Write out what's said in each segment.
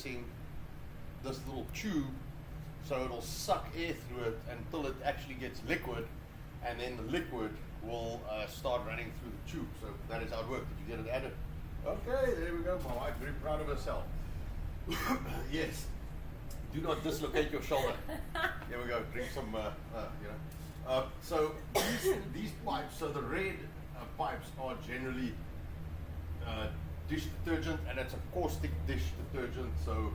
pressing this little tube, so it'll suck air through it until it actually gets liquid, and then the liquid will start running through the tube. So that is how it works. Did you get it added? Okay, there we go. My wife very proud of herself. Yes. Do not dislocate your shoulder. Here we go. Drink some, So these pipes, so the red pipes are generally dish detergent, and it's a caustic dish detergent. So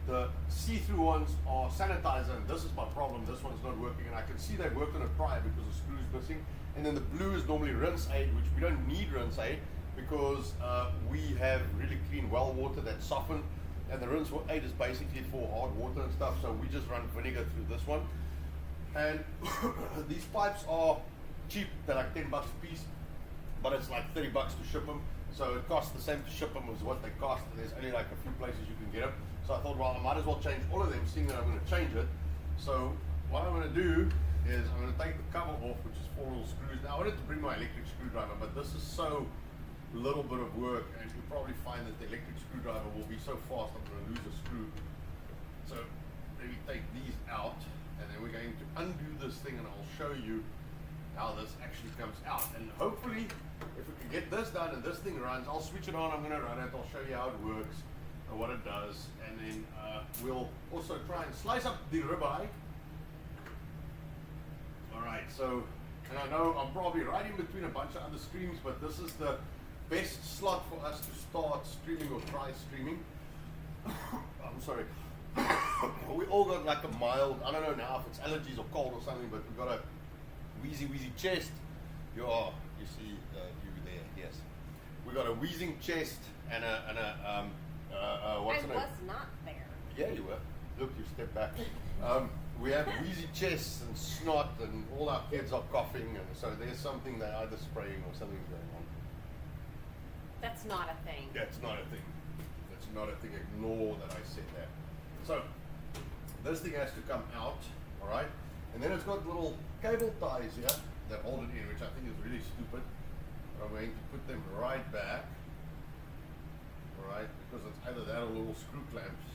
the see-through ones are sanitizer, and this is my problem. This one's not working, and I can see they worked on it prior because the screw is missing. And then the blue is normally rinse aid, which we don't need rinse aid because we have really clean well water that's softened. And the rinse aid is basically for hard water and stuff, so we just run vinegar through this one. And these pipes are cheap, they're like $10 a piece, but it's like $30 to ship them. So it costs the same to ship them as what they cost, and there's only like a few places you can get them. So I thought, well, I might as well change all of them, seeing that I'm going to change it. So what I'm going to do is I'm going to take the cover off, which is 4 little screws. Now I wanted to bring my electric screwdriver, but this is so little bit of work, and you'll probably find that the electric screwdriver will be so fast I'm going to lose a screw. So maybe take these out, and then we're going to undo this thing, and I'll show you how this actually comes out. And hopefully, if we can get this done and this thing runs, I'll switch it on, I'm going to run it, I'll show you how it works and what it does, and then we'll also try and slice up the ribeye. Alright, so, and I know I'm probably right in between a bunch of other streams, but this is the best slot for us to start streaming or try streaming. I'm sorry. We all got like a mild, I don't know now if it's allergies or cold or something, but we've got a wheezy chest. You see you there, yes. We got a wheezing chest and what's the name? I was not there. Yeah, you were. Look, you stepped back. We have wheezy chests and snot, and all our kids are coughing, and so there's something they're either spraying or something's going on. That's not a thing. That's not a thing. That's not a thing. Ignore that I said that. So, this thing has to come out, alright? And then it's got little cable ties here that hold it in, which I think is really stupid. But I'm going to put them right back, alright? Because it's either that or little screw clamps.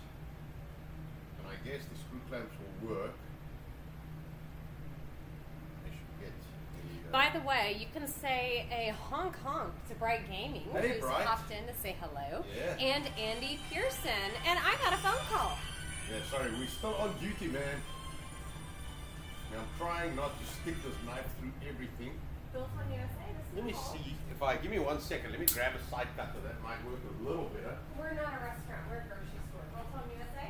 And I guess the screw clamps will work. I should get the... By the way, you can say a honk honk to Bright Gaming, Hey, who's Bright. popped in to say hello, Yeah. and Andy Pearson. And I got a phone call. Yeah, sorry, we're still on duty, man. And I'm trying not to stick this knife through everything. Built on USA. Let me see if give me 1 second, let me grab a side cutter, that might work a little better. We're not a restaurant, we're a grocery store. Built on USA.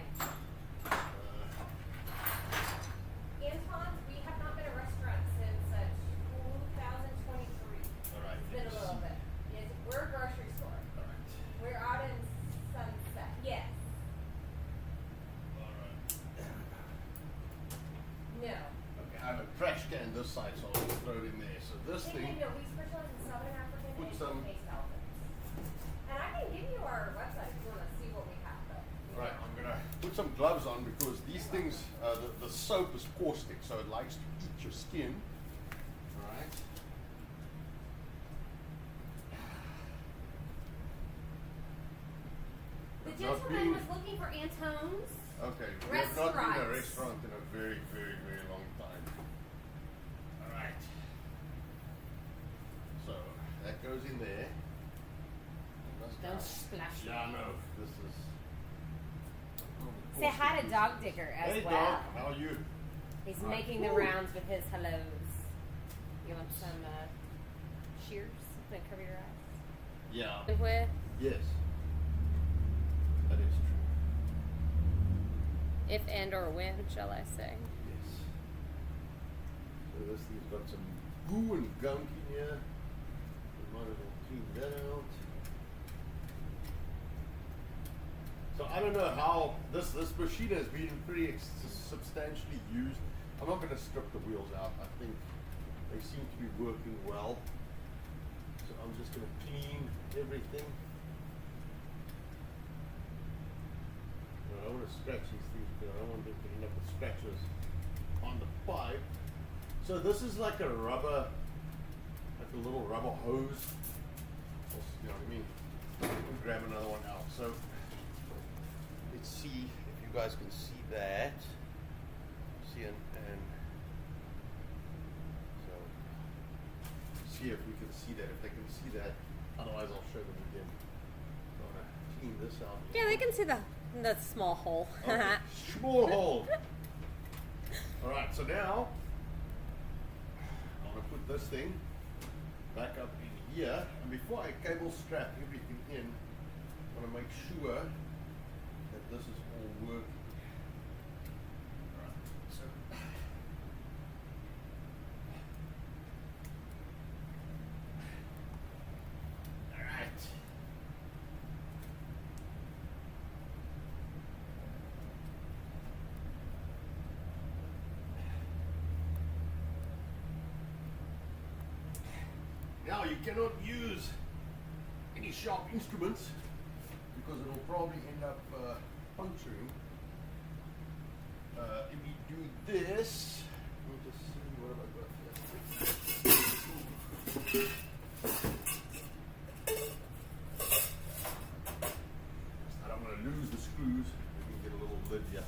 Anton, we have not been a restaurant since 2023. Alright, It's been a little bit. Yes, we're a grocery store. Alright. We're out in Sunset. Yes. Alright. No. Okay, I have a trash can this side, so I'll just throw it in there. So this thing, No, we specialize in Southern African Put and some- taste elephants. And I can give you our website if you want to see what we have, though. right, I'm gonna put some gloves on because these things, the soap is caustic, so it likes to eat your skin. Alright. The Not gentleman being- was looking for Antone's. Okay, we have not been in a Restaurants. restaurant in a very, very, very long time. Alright. So, that goes in there. Don't splash me. Yeah, no, this is... Say hi to Dog Digger as Hey well. dog, how are you? He's Hi. making the Ooh. rounds with his hellos. You want some shears? Something to cover your eyes? Yeah. With? Yes. That is true. If and or when, shall I say? Yes. So this thing's got some goo and gunk in here. We might as well clean that out. So I don't know how this machine has been pretty substantially used. I'm not going to strip the wheels out. I think they seem to be working well. So I'm just going to clean everything. I don't want to scratch these things because I don't want them to end up with scratches on the pipe. So this is like a rubber, like a little rubber hose. You know what I mean? We'll grab another one out. So could see, if you guys can see that. See and so see if we can see that, if they can see that. Otherwise I'll show them again. I want to clean this out. Yeah, they can see the small hole. Okay. Small hole. Alright, so now I'm going to put this thing back up in here, and before I cable strap everything in, I want to make sure that this is all working. Alright, so alright. Now you cannot use any sharp instruments because it'll probably end up puncturing. If we do this, let me just see what have I got here. I don't want to lose the screws. We can get a little lid here.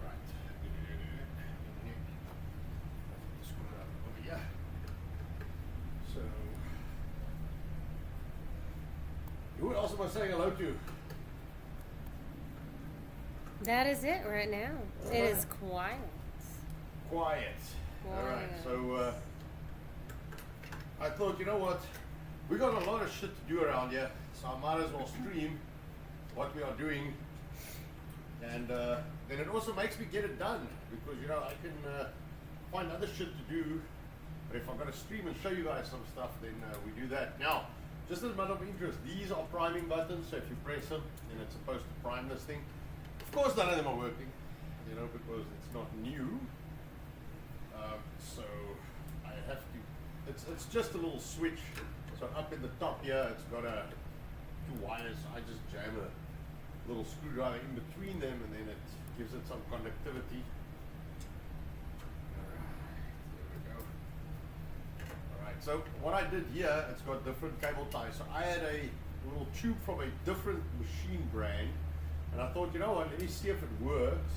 Right. Screw it up over here. So, who else am I saying hello to? That is it right now. It is quiet. Quiet. All right. So I thought, you know what? We got a lot of shit to do around here, so I might as well stream what we are doing, and then it also makes me get it done because you know I can find other shit to do. But if I'm going to stream and show you guys some stuff, then we do that. Now, just as a matter of interest, these are priming buttons. So if you press them, then it's supposed to prime this thing. Of course, none of them are working, you know, because it's not new. So I have to. It's just a little switch. So up in the top here, it's got two wires. I just jam a little screwdriver in between them, and then it gives it some conductivity. There we go. All right. So what I did here, it's got different cable ties. So I had a little tube from a different machine brand. And I thought, you know what, let me see if it works.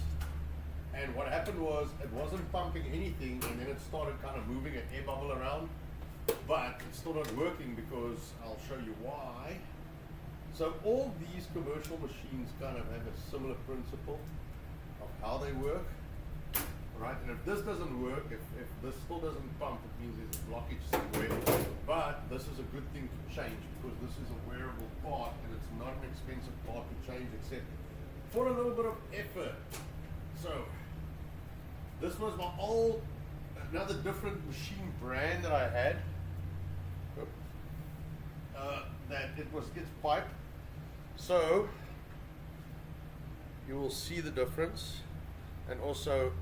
And what happened was, it wasn't pumping anything, and then it started kind of moving an air bubble around. But it's still not working because I'll show you why. So all these commercial machines kind of have a similar principle of how they work. All right, and if this doesn't work, if this still doesn't pump, it means there's a blockage somewhere. But this is a good thing to change because this is a wearable part and it's not an expensive part to change except for a little bit of effort. So this was my old, another different machine brand that I had. That it's pipe. So you will see the difference, and also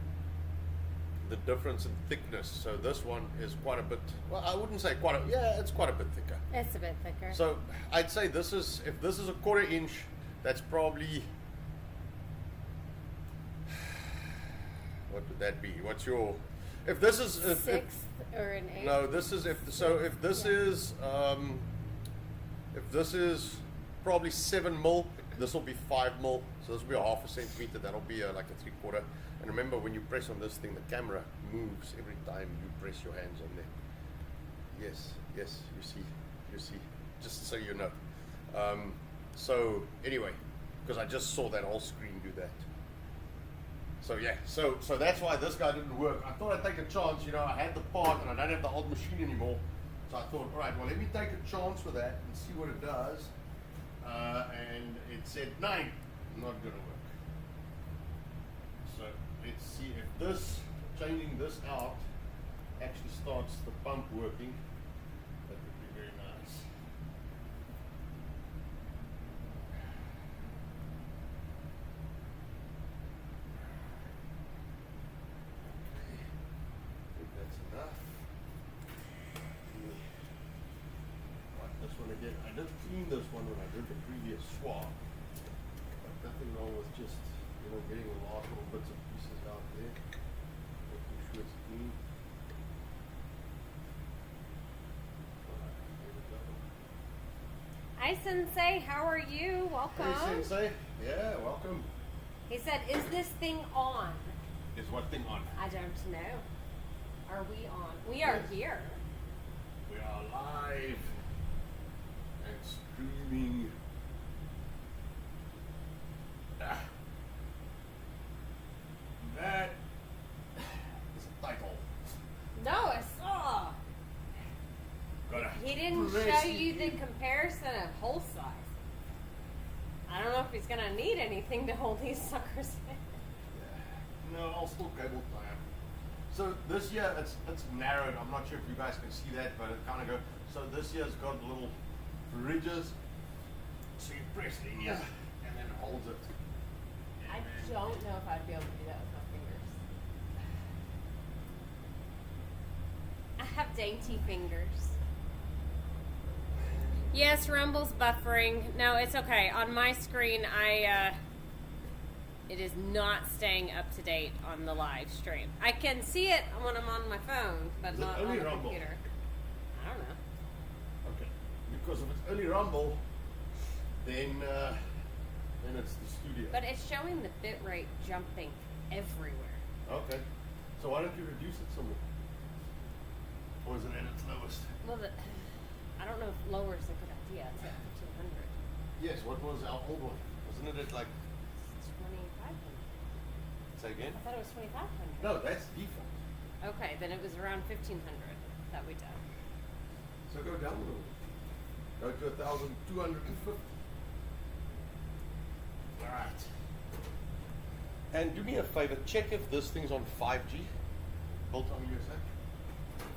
the difference in thickness. So this one is quite a bit, well, I wouldn't say quite a, yeah, it's quite a bit thicker. It's a bit thicker. So I'd say this is, if this is a 1/4 inch, that's probably, what would that be? What's your, if this is if, Sixth or an eighth? no, this is if this if this is probably 7 mil, this will be 5 mil. So this will be a 1/2 centimeter. That'll be like a 3/4. And remember, when you press on this thing, the camera moves every time you press your hands on there. Yes, yes, you see. Just so you know. So anyway, because I just saw that whole screen do that. So yeah, so that's why this guy didn't work. I thought I'd take a chance, you know, I had the part and I don't have the old machine anymore. So I thought, all right, well, let me take a chance with that and see what it does. And it said, 9, not gonna work. So let's see if this, changing this out, actually starts the pump working. That would be very nice. That's enough. Right, this one again. I did clean this one when I did the previous swap, but nothing wrong with just, you know, getting a lot of little bits and pieces out there, making sure it's clean. Alright, there we go. I Hi, Sensei. How are you? Welcome. Hey, Sensei. Yeah, welcome. He said, "Is this thing on?" Is what thing on? I don't know. Are we on? We are Yes. here. We are live and streaming. Ah. That is a title. No, I saw. Gotta He didn't press show you the it. comparison of hole size. I don't know if he's gonna need anything to hold these suckers in. No, I'll still cable tie 'em. So this year it's narrowed. I'm not sure if you guys can see that, but it kind of goes. So this year's got little ridges. So you press it here and then it holds it. I don't know if I'd be able to do that with my fingers. I have dainty fingers. Yes, Rumble's buffering. No, it's okay. On my screen, it is not staying up to date on the live stream. I can see it when I'm on my phone, but Is it not on only the Rumble? computer. I don't know. Okay. Because if it's only Rumble, then it's the studio. But it's showing the bitrate jumping everywhere. Okay. So why don't you reduce it some more? Or is it at its lowest? Well, I don't know if lower is a good idea. It's at 1500. Yes. What was our old one? Wasn't it at like? 2500. Say again? I thought it was 2500. No, that's default. Okay, then it was around 1500 that we did. So go down a little bit. Go to 1,250. All right. And do me a favor, check if this thing's on 5G. Built on USA.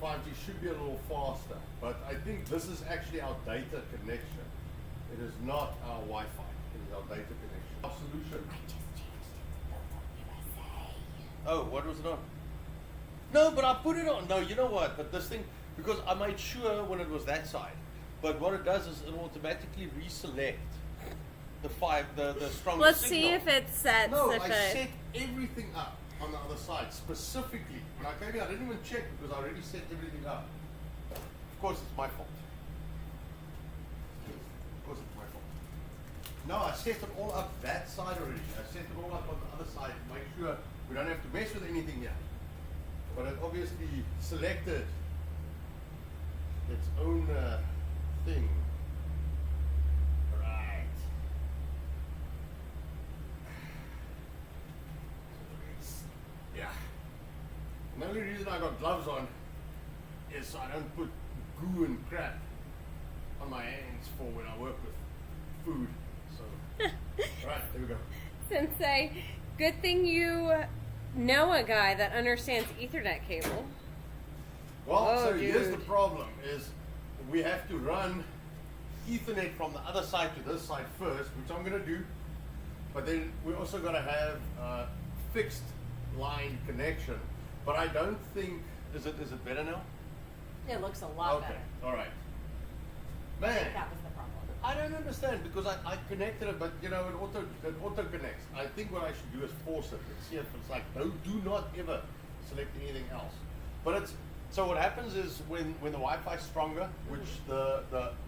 5G should be a little faster, but I think this is actually our data connection. It is not our Wi-Fi. It is our data connection. Our solution. I just changed it to Built on USA. Oh, what was it on? No, but I put it on. No, you know what? But this thing, because I made sure when it was that side. But what it does is it will automatically reselect the strongest Let's signal. see if it sets. No, if I it, set everything up on the other side specifically. When I came here, I didn't even check because I already set everything up. Of course, it's my fault. Of course, it's my fault. No, I set it all up that side already. I set it all up on the other side to make sure we don't have to mess with anything here. But it obviously selected its own thing. Right. Yeah. And the only reason I got gloves on is so I don't put goo and crap on my hands for when I work with food. So, right, there we go. Sensei, good thing you know a guy that understands Ethernet cable. Well, Oh, so here's the dude. problem: is we have to run Ethernet from the other side to this side first, which I'm going to do. But then we also got to have fixed line connection. But I don't think is it better now? It looks a lot Okay, better. all right. I Man, think that was the problem. I don't understand because I connected it, but you know it auto connects. I think what I should do is force it and see if it's like no, do not ever select anything else. But it's so what happens is when the Wi-Fi is stronger, which the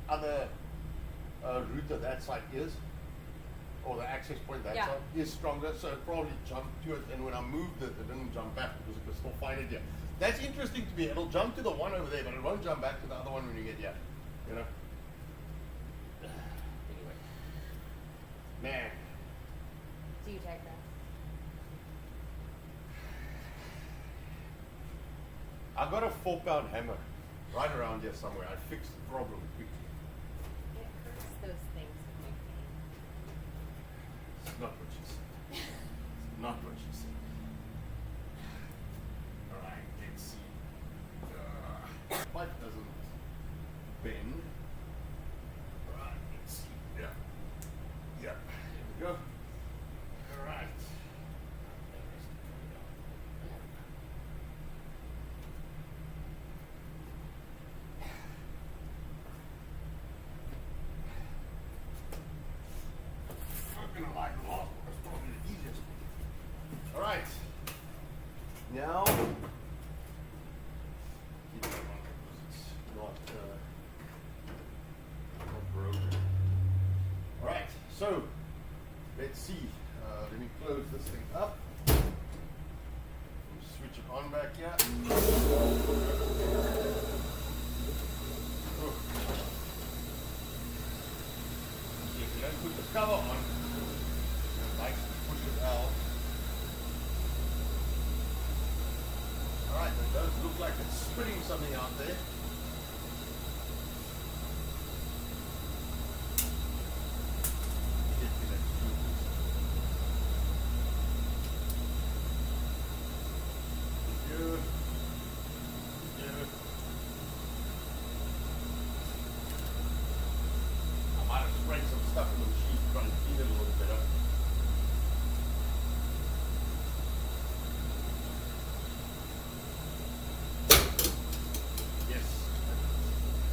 other router that side is, or the access point that Yeah. side is stronger, so it probably jumped to it. And when I moved it, it didn't jump back because it could still find it here. That's interesting to me. It'll jump to the one over there, but it won't jump back to the other one when you get here. You know. Anyway, man. Do you take that? I got a 4-pound hammer right around here somewhere. I fixed the problem quickly. It hurts those things with my pain. It's not what she said. It's not what she said. All right, let's see. Pipe doesn't bend. All right, let's see. Yeah. Yeah. Here we go. All right. I'm gonna like a lot. That's probably the easiest. All right. Now, keep it on because it's not broken. let's see. Let me close this thing up. Switch it on back here. Oh. See, if you don't put the cover on, it likes to push it out. Alright, it does look like it's spitting something out there.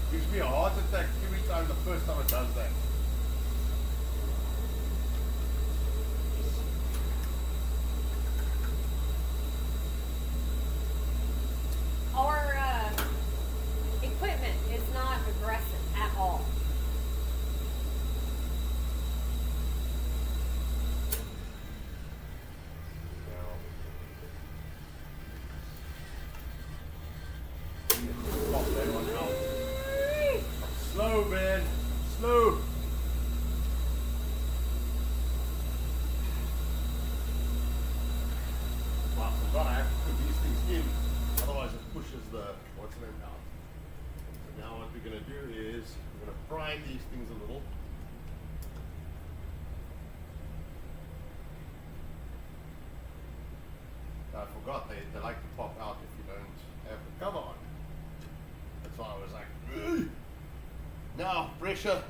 Gives me a heart attack every time, the first time it does that. Our equipment is not aggressive at all. Pop that one out. Slow, man. Slow. Wow, I forgot I have to put these things in. Otherwise it pushes the what's the name out. So now what we're going to do is we're going to prime these things a little. I forgot they like to pop out if you don't have the cover on. That's why I was like, ugh. Now, pressure.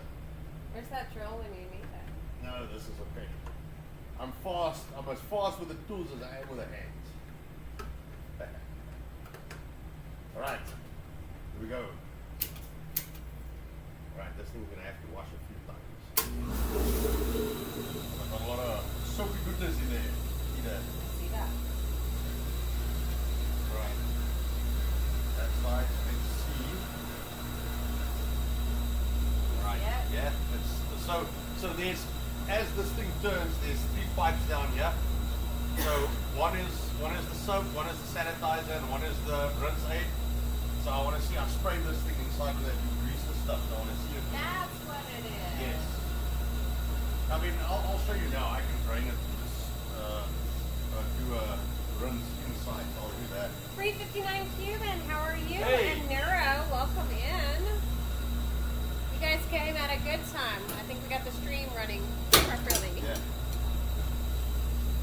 Where's that drill when you need that? No, this is okay. I'm fast. I'm as fast with the tools as I am with the hands. All right, here we go. All right, this thing's gonna have to wash a few times. I've got a lot of soapy goodness in there. See that? See that? All right. That side. Let's see. Right. Yeah. Yeah. So there's, as this thing turns, there's 3 pipes down here. So one is the soap, one is the sanitizer, and one is the rinse aid. So I want to see. I sprayed this thing inside with that grease and stuff. So I want to see if That's what it is. yes. I mean, I'll show you now. I can drain it. Just do a rinse inside. I'll do that. 359 Cuban, how are you? Hey. And Neuro, welcome in. You guys came at a good time. I think we got the stream running properly. Yeah.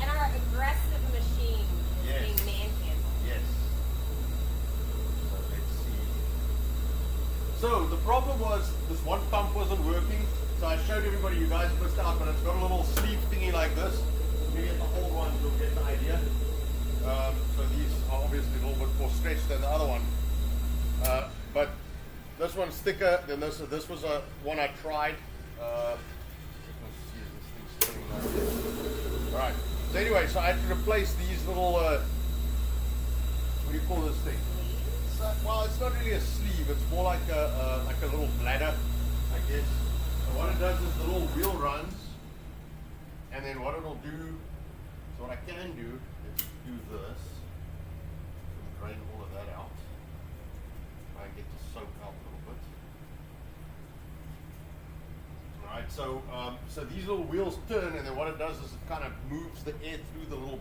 And our aggressive machine is Yes. being manhandled. Yes. So let's see. So the problem was this one pump wasn't working. So I showed everybody, you guys missed out, but it's got a little sleeve thingy like this. When you get the old one, you'll get the idea. So these are obviously a little bit more stretched than the other one. But this one's thicker than this. So this was a one I tried. Let's see if this thing's turning like this. All right. So anyway, so I had to replace these little. What do you call this thing? Well, it's not really a sleeve. It's more like a little bladder, I guess. So what it does is the little wheel runs, and then what it'll do. So what I can do is do this, and drain all of that out. Try and get the soap out a little bit. All right. So these little wheels turn, and then what it does is it kind of moves the air through the little.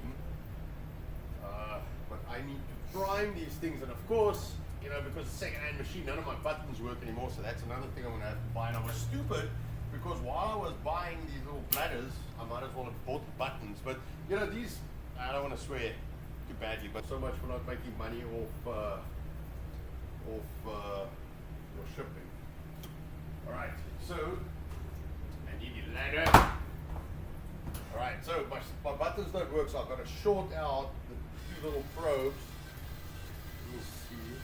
But I need to prime these things, and of course, you know, because it's a second-hand machine, none of my buttons work anymore, so that's another thing I'm going to have to buy. And I was stupid, because while I was buying these little bladders, I might as well have bought the buttons. But, you know, these, I don't want to swear too badly, but so much for not making money off your shipping. Alright, so, I need a ladder. Alright, so my buttons don't work, so I've got to short out the two little probes. We'll see.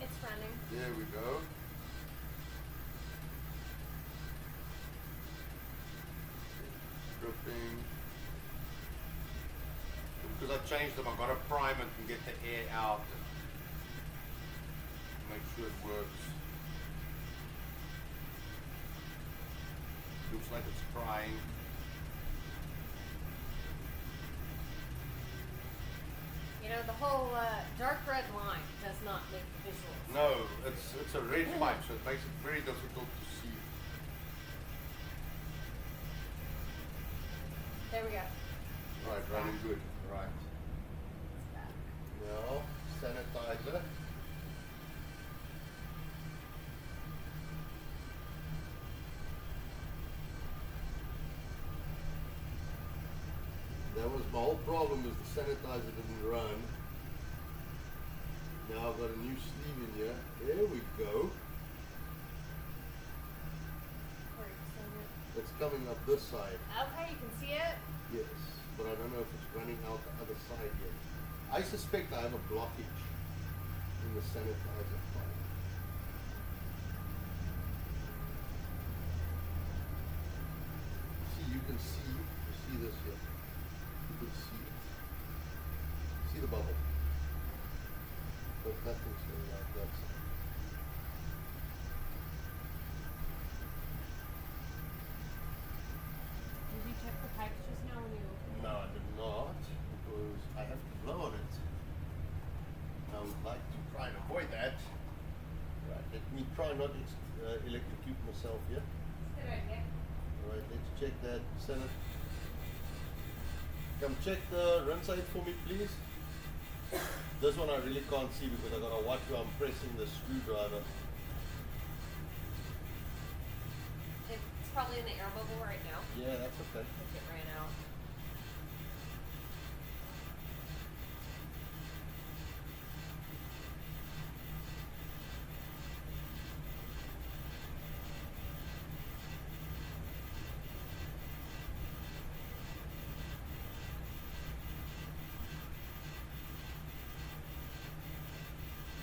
It's running. There we go. Dripping. Because I changed them, I've got to prime it and get the air out and make sure it works. looks like it's trying. You know, the whole dark red line does not make visuals. No, it's a red pipe, so it makes it very difficult to see. There we go. Right, running good. Right. Now, sanitizer. That was my whole problem, is the sanitizer didn't run. Now I've got a new sleeve in here. There we go. It's coming up this side. Okay, you can see it. Yes, but I don't know if it's running out the other side yet. I suspect I have a blockage in the sanitizer pipe. See, you see this here. You can see it. See the bubble. But nothing's going out that side. Did you check the pipes just now when you opened it? No, I did not, because I have to blow on it. I would like to try and avoid that. Right, let me try not to electrocute myself here. Good idea. Alright, let's check that center. Come check the run side for me, please. This one I really can't see because I gotta watch where I'm pressing the screwdriver. It's probably in the air bubble right now. Yeah, that's okay. If it ran out.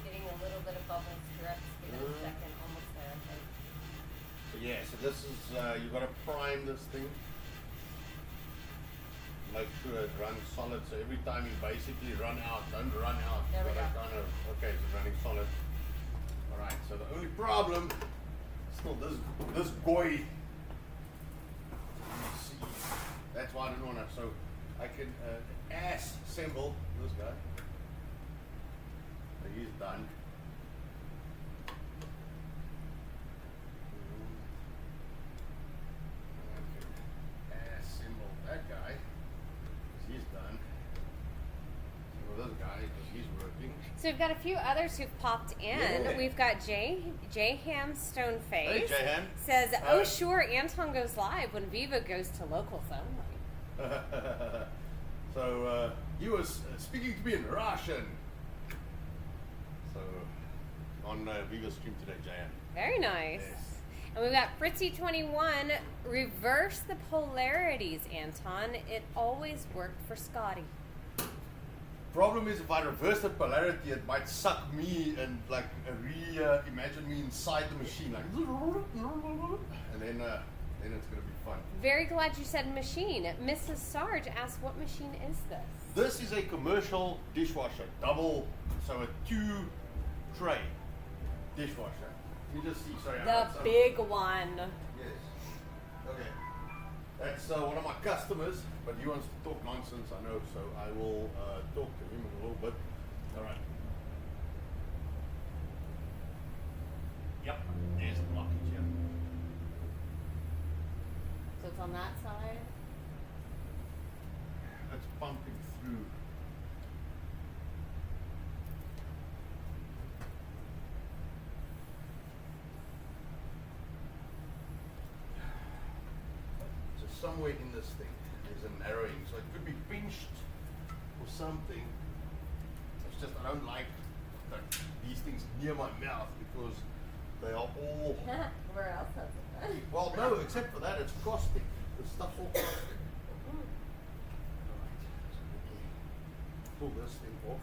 Getting a little bit of bubbles drips. Give it a second. Almost there, I think. So yeah, so this is, you gotta prime this thing. Make sure it runs solid, so every time you basically run out, don't run out. There we You gotta go. kind of, okay, it's running solid. Alright, so the only problem, still this goy. You see, that's why I don't want to, so I can assemble this guy. So he's done. Assemble that guy, 'cause he's done. Assemble this guy, because he's working. So we've got a few others who've popped in. Yeah. We've got J Ham Stoneface. Hey, J-Ham. Says, Hi. oh sure, Anton goes live when Viva goes to locals only. So he was speaking to me in Russian. So on Viva stream today, Jan. Very nice. Yes. And we've got Fritzy21. Reverse the polarities, Anton. It always worked for Scotty. Problem is, if I reverse the polarity, it might suck me and like imagine me inside the machine, like, and then it's gonna be fun. Very glad you said machine. Mrs. Sarge asked, what machine is this? This is a commercial dishwasher, double, so a 2-tray dishwasher. Let me just see. Sorry, The big one. Yes. Okay. That's one of my customers, but he wants to talk nonsense, I know, so I will talk to him in a little bit. All right. Yep, there's the blockage here. So it's on that side. It's pumping through. So somewhere in this thing, there's a narrowing, so it could be pinched or something. It's just I don't like these things near my mouth because they are all. Where else has it been? Well, no, except for that, it's caustic. The stuff's all caustic. Alright, so let me pull this thing off.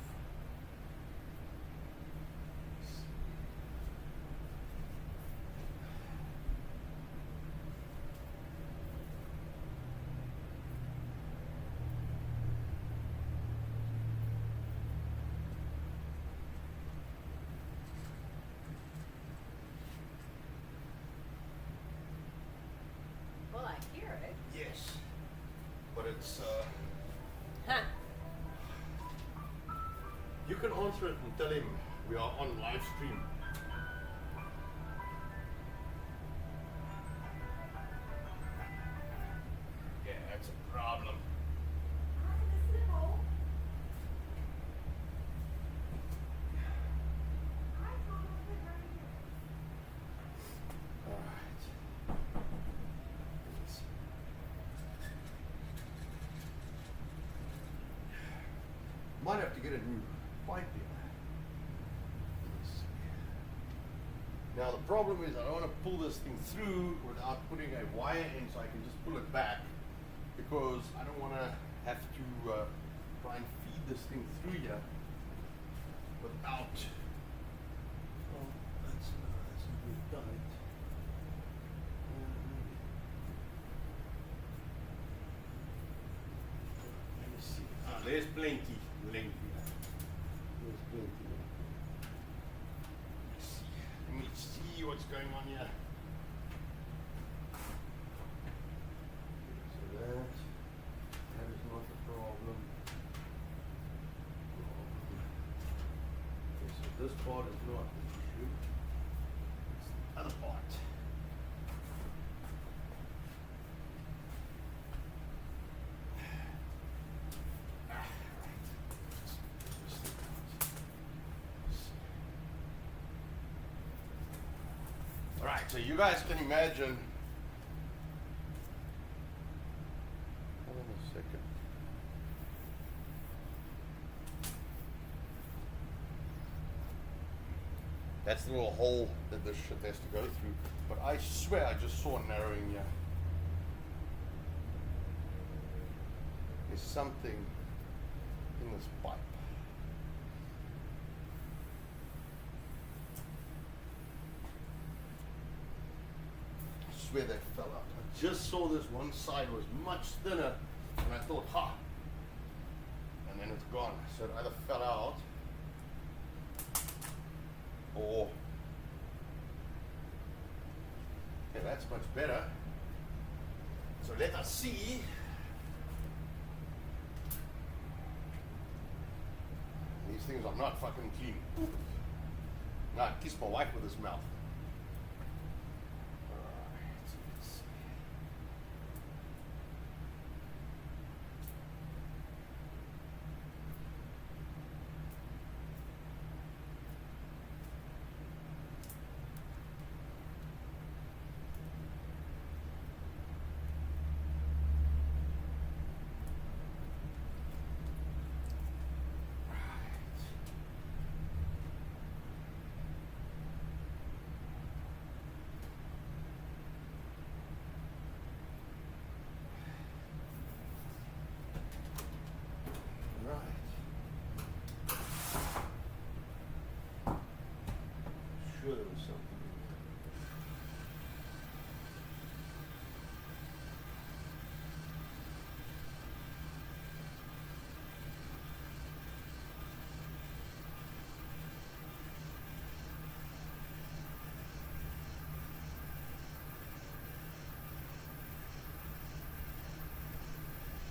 Boy. it's Huh. you can answer it and tell him we are on live stream. Yeah, that's a problem. Might have to get a new pipe here. Let's see. Now the problem is I don't want to pull this thing through without putting a wire in, so I can just pull it back, because I don't want to have to try and feed this thing through here without. Oh, that's a bit tight. Let me see. There's plenty length here. There's plenty. Let me see what's going on here. So that is not the problem. Okay, so this part is not the issue. It's the other part. Alright, so you guys can imagine. Hold on a second. That's the little hole that this shit has to go through. But I swear I just saw narrowing here. There's something in this pipe. I swear that fell out. I just saw this one side was much thinner, and I thought, ha! And then it's gone. So it either fell out, or okay, that's much better. So let us see. These things are not fucking clean. Now I kiss my wife with his mouth. Sure there was something in there.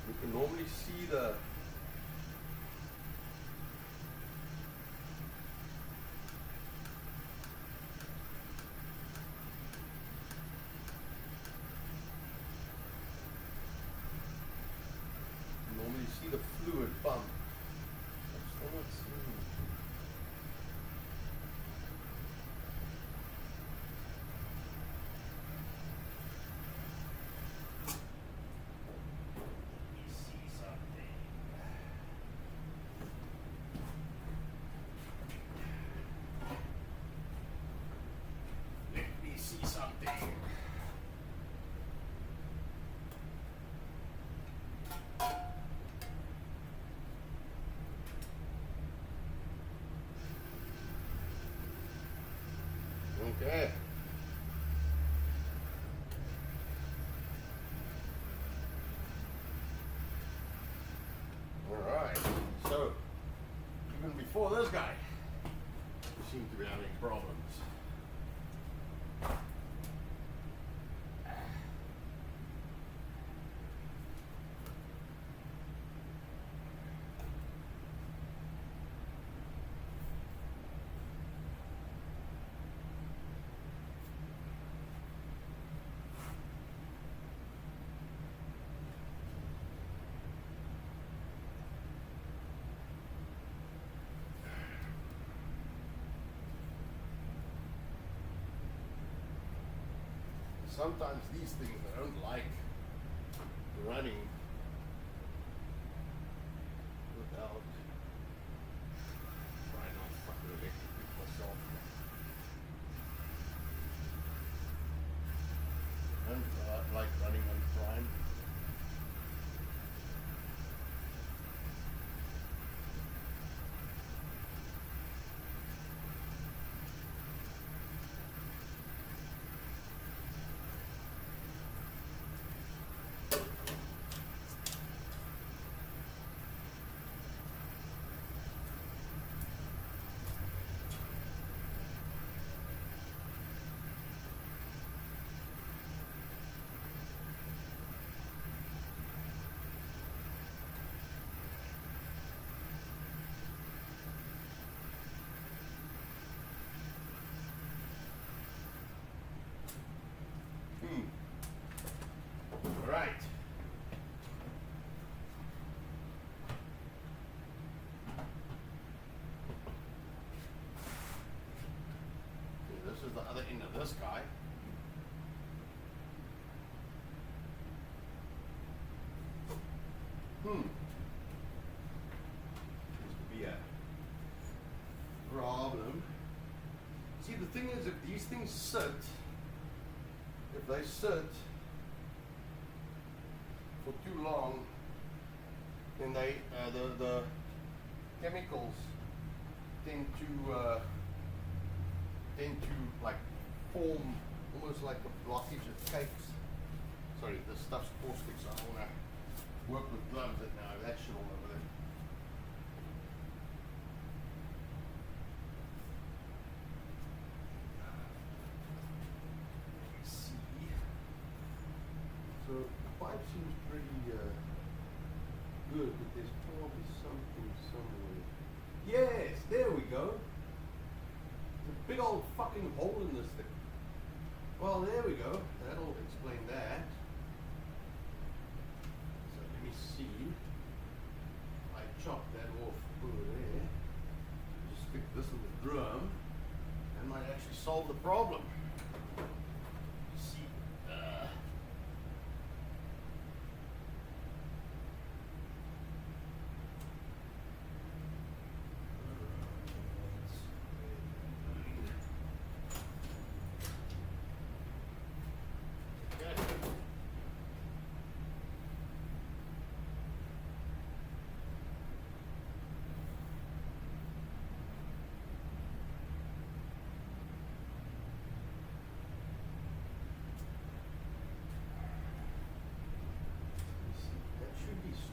You can normally see the fluid pump. I'm still not seeing it. Let me see something. Okay. All right. So, even before this guy, we seem to be having problems. sometimes these things they don't like running without trying not to fucking electrocute myself. And like running on prime. Right. Okay, this is the other end of this guy. Seems to be a problem. See, the thing is, if these things sit, if they sit for too long, then they the chemicals tend to like form almost like a blockage of cakes. Sorry, this stuff's caustic, so I want to work with gloves that now that shit all over there. Let's see. So the pipe seems pretty good, but there's probably something somewhere. Yes, there we go. There's a big old fucking hole in this thing. Well, there we go. That'll explain that. So let me see. I chop that off over there. Just stick this in the drum. That might actually solve the problem. See.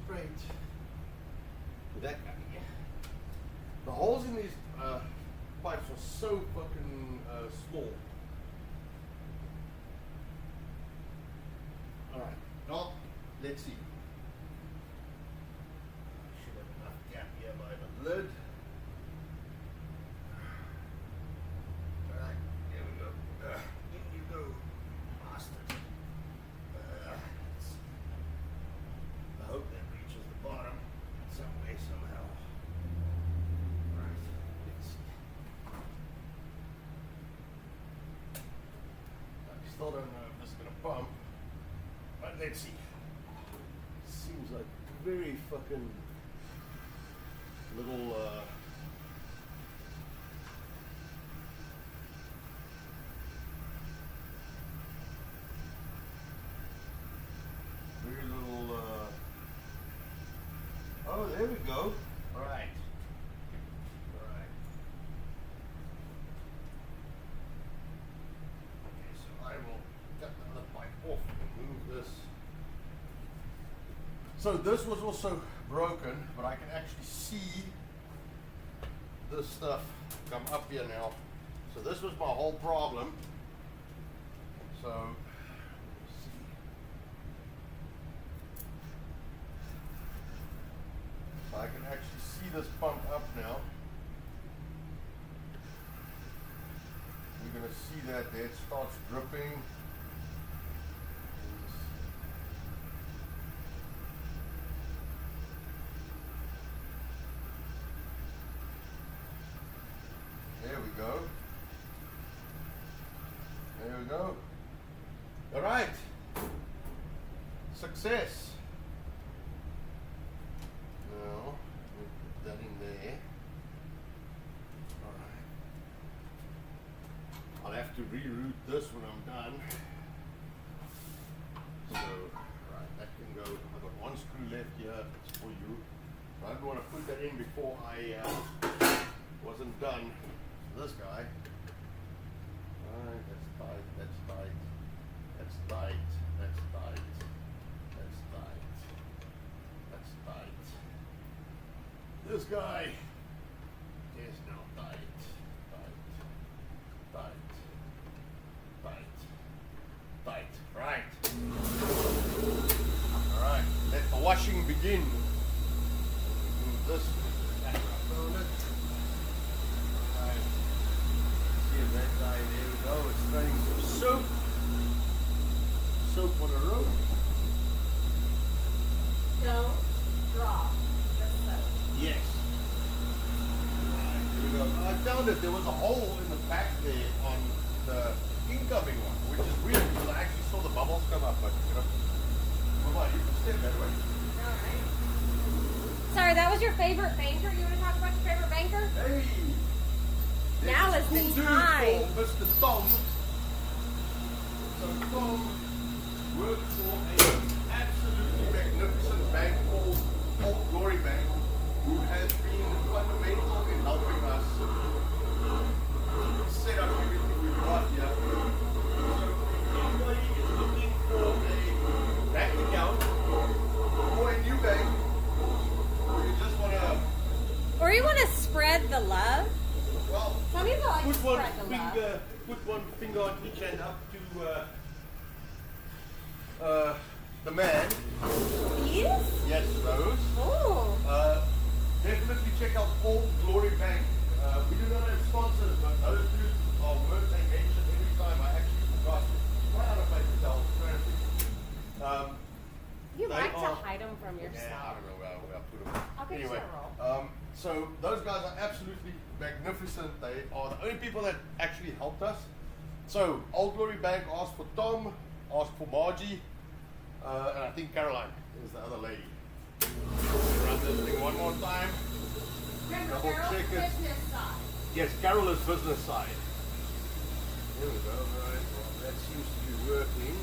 Straight with that guy. The holes in these pipes are so fucking small. Alright, well, let's see. Should have enough gap here by the lid. Alright, here we go. In you go, bastard. I hope that reaches the bottom some way, somehow. Right, let's see. I still don't know if this is going to pump, but let's see. Seems like very fucking little, very little, oh, there we go. All right. All right. Okay, so I will cut the other pipe off and move this. So this was also broken, but I can actually see this stuff come up here now. So this was my whole problem. So let's see. I can actually see this pump up now. You're going to see that there it starts dripping. There we go. There we go. All right. Success. Now, we'll put that in there. All right. I'll have to reroute this when I'm done. So, right, that can go. I've got one screw left here. It's for you. So I didn't want to put that in before I wasn't done. So this guy. Alright, that's tight, that's tight, that's tight, that's tight, that's tight, that's tight. This guy is now tight, tight, tight, tight, tight. Right. Alright, let the washing begin. Move this back up on it. Alright. See that guy, there we go. It's spraying some soap. Soap on the road. Don't drop the soap. Yes. Alright, here we go. I found that there was a hole in the back there on the incoming one, which is weird because I actually saw the bubbles come up, but you know. Come on, you can stand that way. Alright. Sorry, that was your favorite banker? You want to talk about your favorite banker? Hey! Now is the time. Mr. Tom. So Tom worked for an absolutely magnificent bank called Old Glory Bank, who has been fundamental in helping us set up everything we've got here. So if anybody is looking for a bank account or a new bank, or you just want to, Or you want to spread the love? well, Some people like to put one spread the love. finger, put one finger on each hand up to the man. These? Yes, those. Oh. Definitely check out Old Glory Bank. We do not have sponsors, but those two are worth a mention every time. I actually forgot. What other place to tell? You They like to are- hide them from Yeah, I yourself. don't know where I put them. I'll get you Anyway, a roll. so those guys are absolutely magnificent. They are the only people that actually helped us. So Old Glory Bank asked for Tom, asked for Margie, and I think Caroline is the other lady. Run this thing one more time. Remember, Double Carol's check it. business side. Yes, Carol is business side. Here we go. Right. Well, that seems to be working.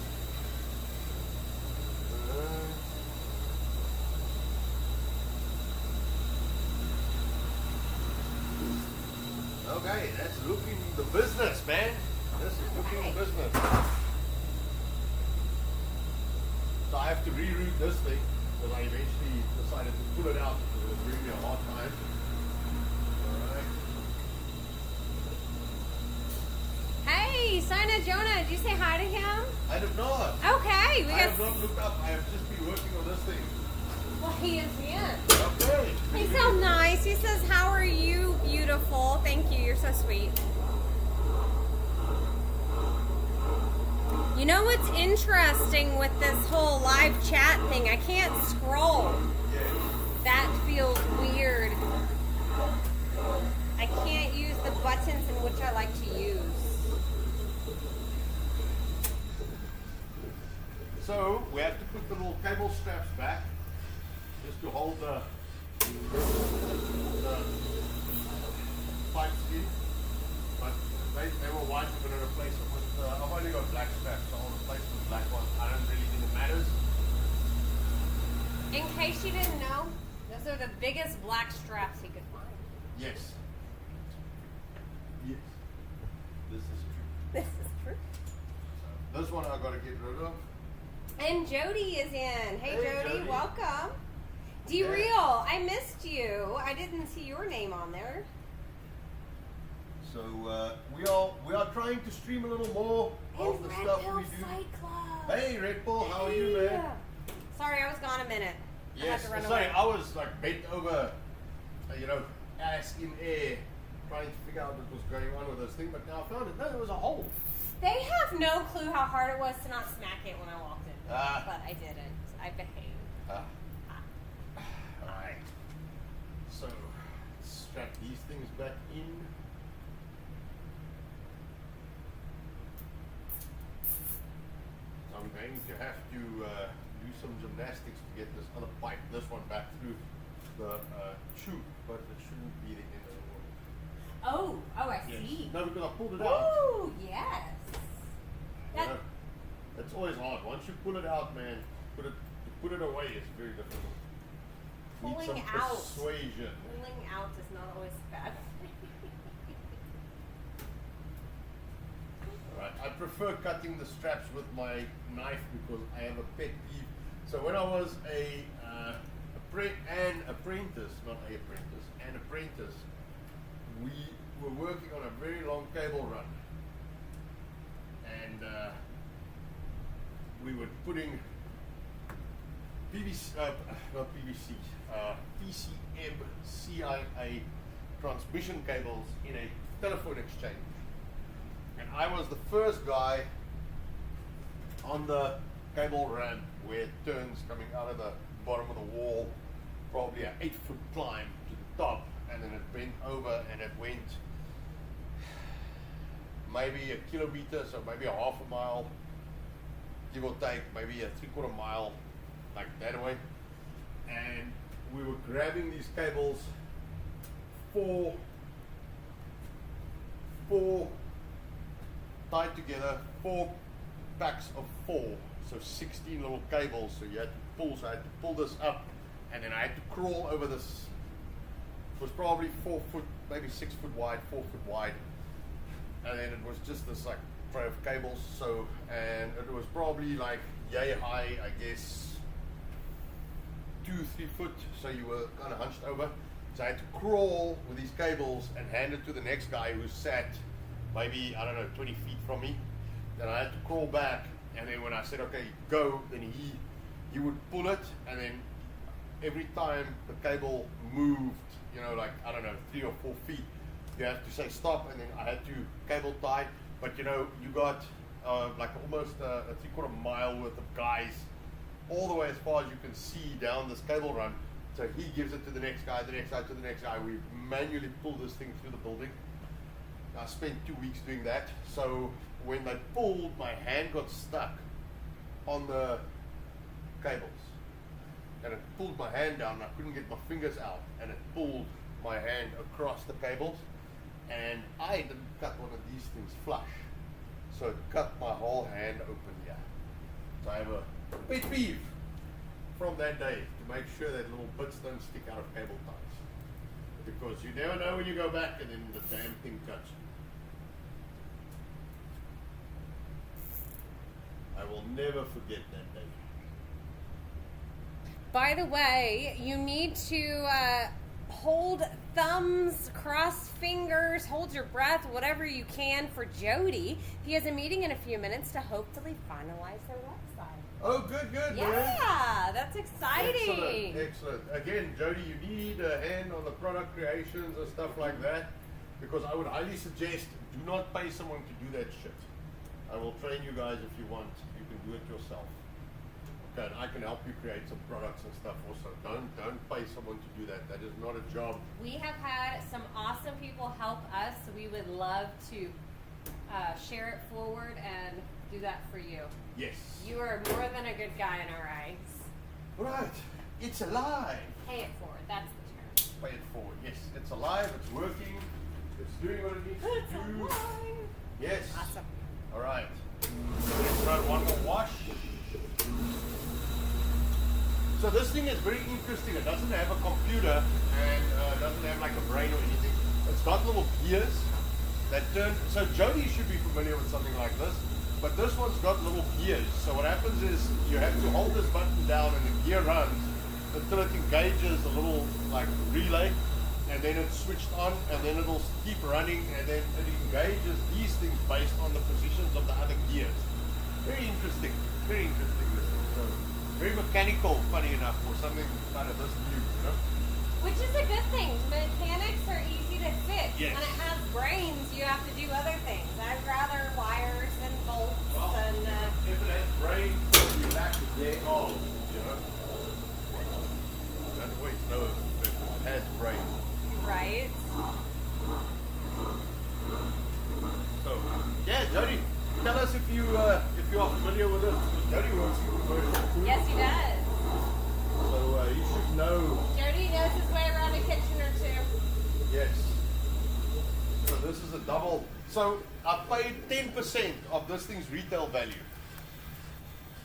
Okay, that's looking the business, man. This is looking the business. So I have to reroute this thing because I eventually decided to pull it out because it was giving me a hard time. Alright. Hey, Sina Jonah, did you say hi to him? I have not. Okay, we I got. have not looked up. I have just been working on this thing. Well, he is in. Okay. He's so nice. He says, "How are you, beautiful?" Thank you. You're so sweet. You know what's interesting with this whole live chat thing? I can't scroll. Yes. That feels weird. I can't use the buttons in which I like to use. So we have to put the little cable straps back just to hold the pipes in. But they were white, we're going to replace them with, I've only got black straps, so I'll replace them with black ones. I don't really think it matters. In case you didn't know, those are the biggest black straps he could find. Yes. Yes. This is true. This is true. This one I've got to get rid of. And Jody is in. Hey, Hey, Jody, Jody. welcome. D-Real, I missed you. I didn't see your name on there. So we are trying to stream a little more of the Red stuff Pill we do. Fight Club. Hey Red Bull, how are you, man? Sorry, I was gone a minute. I had Yes, to run sorry, away. I was like bent over, ass in air, trying to figure out what was going on with this thing, but now I found it. No, there was a hole. They have no clue how hard it was to not smack it when I walked in. Ah. But I didn't. I behaved. Alright. So, strap these things back in. I'm going to have to do some gymnastics to get this other pipe, this one back through the tube, but it shouldn't be the end of the world. Oh, I Yes. see. No, because I pulled it out. Oh, yes. You That, know, it's always hard. Once you pull it out, man, to put it away is very difficult. Need Pulling some out. persuasion. pulling out is not always bad. Right. I prefer cutting the straps with my knife because I have a pet peeve. So when I was an apprentice, we were working on a very long cable run, and we were putting PCM CIA transmission cables in a telephone exchange. And I was the first guy on the cable ramp where it turns coming out of the bottom of the wall, probably an 8-foot climb to the top, and then it bent over and it went maybe a kilometer, so maybe a half a mile, give or take, maybe a 3/4 mile, like that way. And we were grabbing these cables, four tied together, 4 packs of 4, so 16 little cables. So you had to pull. So I had to pull this up, and then I had to crawl over this. It was probably 4 foot, maybe 6 foot wide, 4 foot wide, and then it was just this like tray of cables. So, and it was probably like yay high, I guess, 2-3 foot. So you were kind of hunched over. So I had to crawl with these cables and hand it to the next guy who sat maybe, I don't know, 20 feet from me. Then I had to crawl back, and then when I said, okay, go, then he would pull it, and then every time the cable moved, you know, like, I don't know, 3 or 4 feet, you have to say stop, and then I had to cable tie. But you know, you got like almost a 3/4 mile worth of guys all the way as far as you can see down this cable run. So he gives it to the next guy, the next guy, to the next guy. We manually pull this thing through the building. I spent 2 weeks doing that. So when they pulled, my hand got stuck on the cables, and it pulled my hand down, and I couldn't get my fingers out, and it pulled my hand across the cables, and I didn't cut one of these things flush, so it cut my whole hand open here. So I have a pet peeve from that day to make sure that little bits don't stick out of cable ties, because you never know when you go back and then the damn thing cuts you. I will never forget that day. By the way, you need to hold thumbs, cross fingers, hold your breath, whatever you can for Jody. He has a meeting in a few minutes to hopefully finalize their website. Oh, good, man. Yeah, that's exciting. Excellent. Again, Jody, you need a hand on the product creations and stuff like that, because I would highly suggest do not pay someone to do that shit. I will train you guys if you want. You can do it yourself. Okay, and I can help you create some products and stuff also. Don't pay someone to do that. That is not a job. We have had some awesome people help us. So we would love to share it forward and do that for you. Yes. You are more than a good guy in our eyes. Right. It's alive. Pay it forward. That's the term. Pay it forward. Yes, it's alive. It's working. It's doing what it needs It's to do. alive. Yes. Awesome. All right. Let's run one more wash. So this thing is very interesting. It doesn't have a computer and doesn't have like a brain or anything. It's got little gears that turn. So Jody should be familiar with something like this, but this one's got little gears. So what happens is you have to hold this button down and the gear runs until it engages a little like relay, and then it's switched on, and then it'll keep running, and then it engages these things based on the positions of the other gears. Very interesting. Very interesting. This thing. So very mechanical, funny enough, for something kind of this new, you know? Which is a good thing. Mechanics are easy to fix. Yes. When it has brains, you have to do other things. I'd rather wires and bolts and... if it has brains, you back to their own, you know? That way, no, if it has brains. Right? So, yeah, Jody, tell us if you are familiar with this. Jody works in commercial food. Yes, he does. So he should know. Jody knows his way around a kitchen or two. Yes. So this is a double. So I paid 10% of this thing's retail value.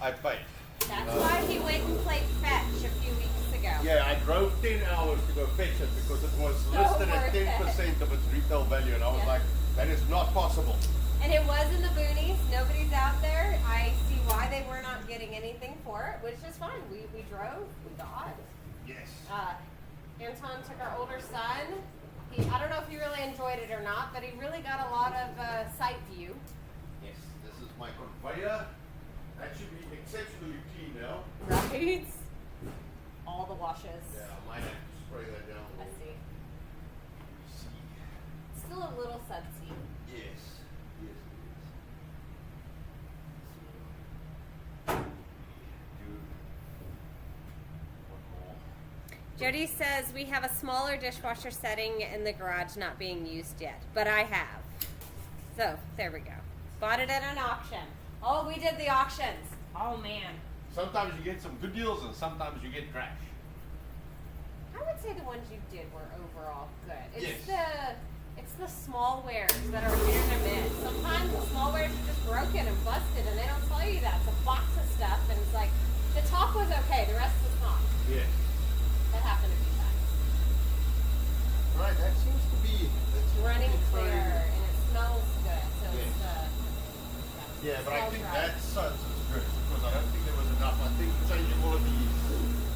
I paid. That's why he went and played fetch a few weeks ago. Yeah, I drove 10 hours to go fetch it because it was listed at 10% of its retail value, and I was like, that is not possible. And it was in the boonies. Nobody's out there. I see why they were not getting anything for it, which is fine. We drove. We got. Yes. Anton took our older son. I don't know if he really enjoyed it or not, but he really got a lot of sight view. Yes, this is my conveyor. That should be exceptionally clean now. Right? All the washes. Yeah, I might have to spray that down. I see. See. Still a little sudsy. Yes. Yes, it is. One more. Jody says we have a smaller dishwasher setting in the garage not being used yet, but I have. So, there we go. Bought it at an auction. Oh, we did the auctions. Oh, man. Sometimes you get some good deals and sometimes you get trash. I would say the ones you did were overall good. It's Yes. it's the small wares that are hit or miss. Sometimes the small wares are just broken and busted and they don't tell you that. It's a box of stuff and it's like, the top was okay, the rest was not. Yes. That happened a few times. Right, that seems to be Running fine. clear and it smells good. So Yes. it's Yeah, but I smells think right. that suds is good because I don't think there was enough. I think changing all of these.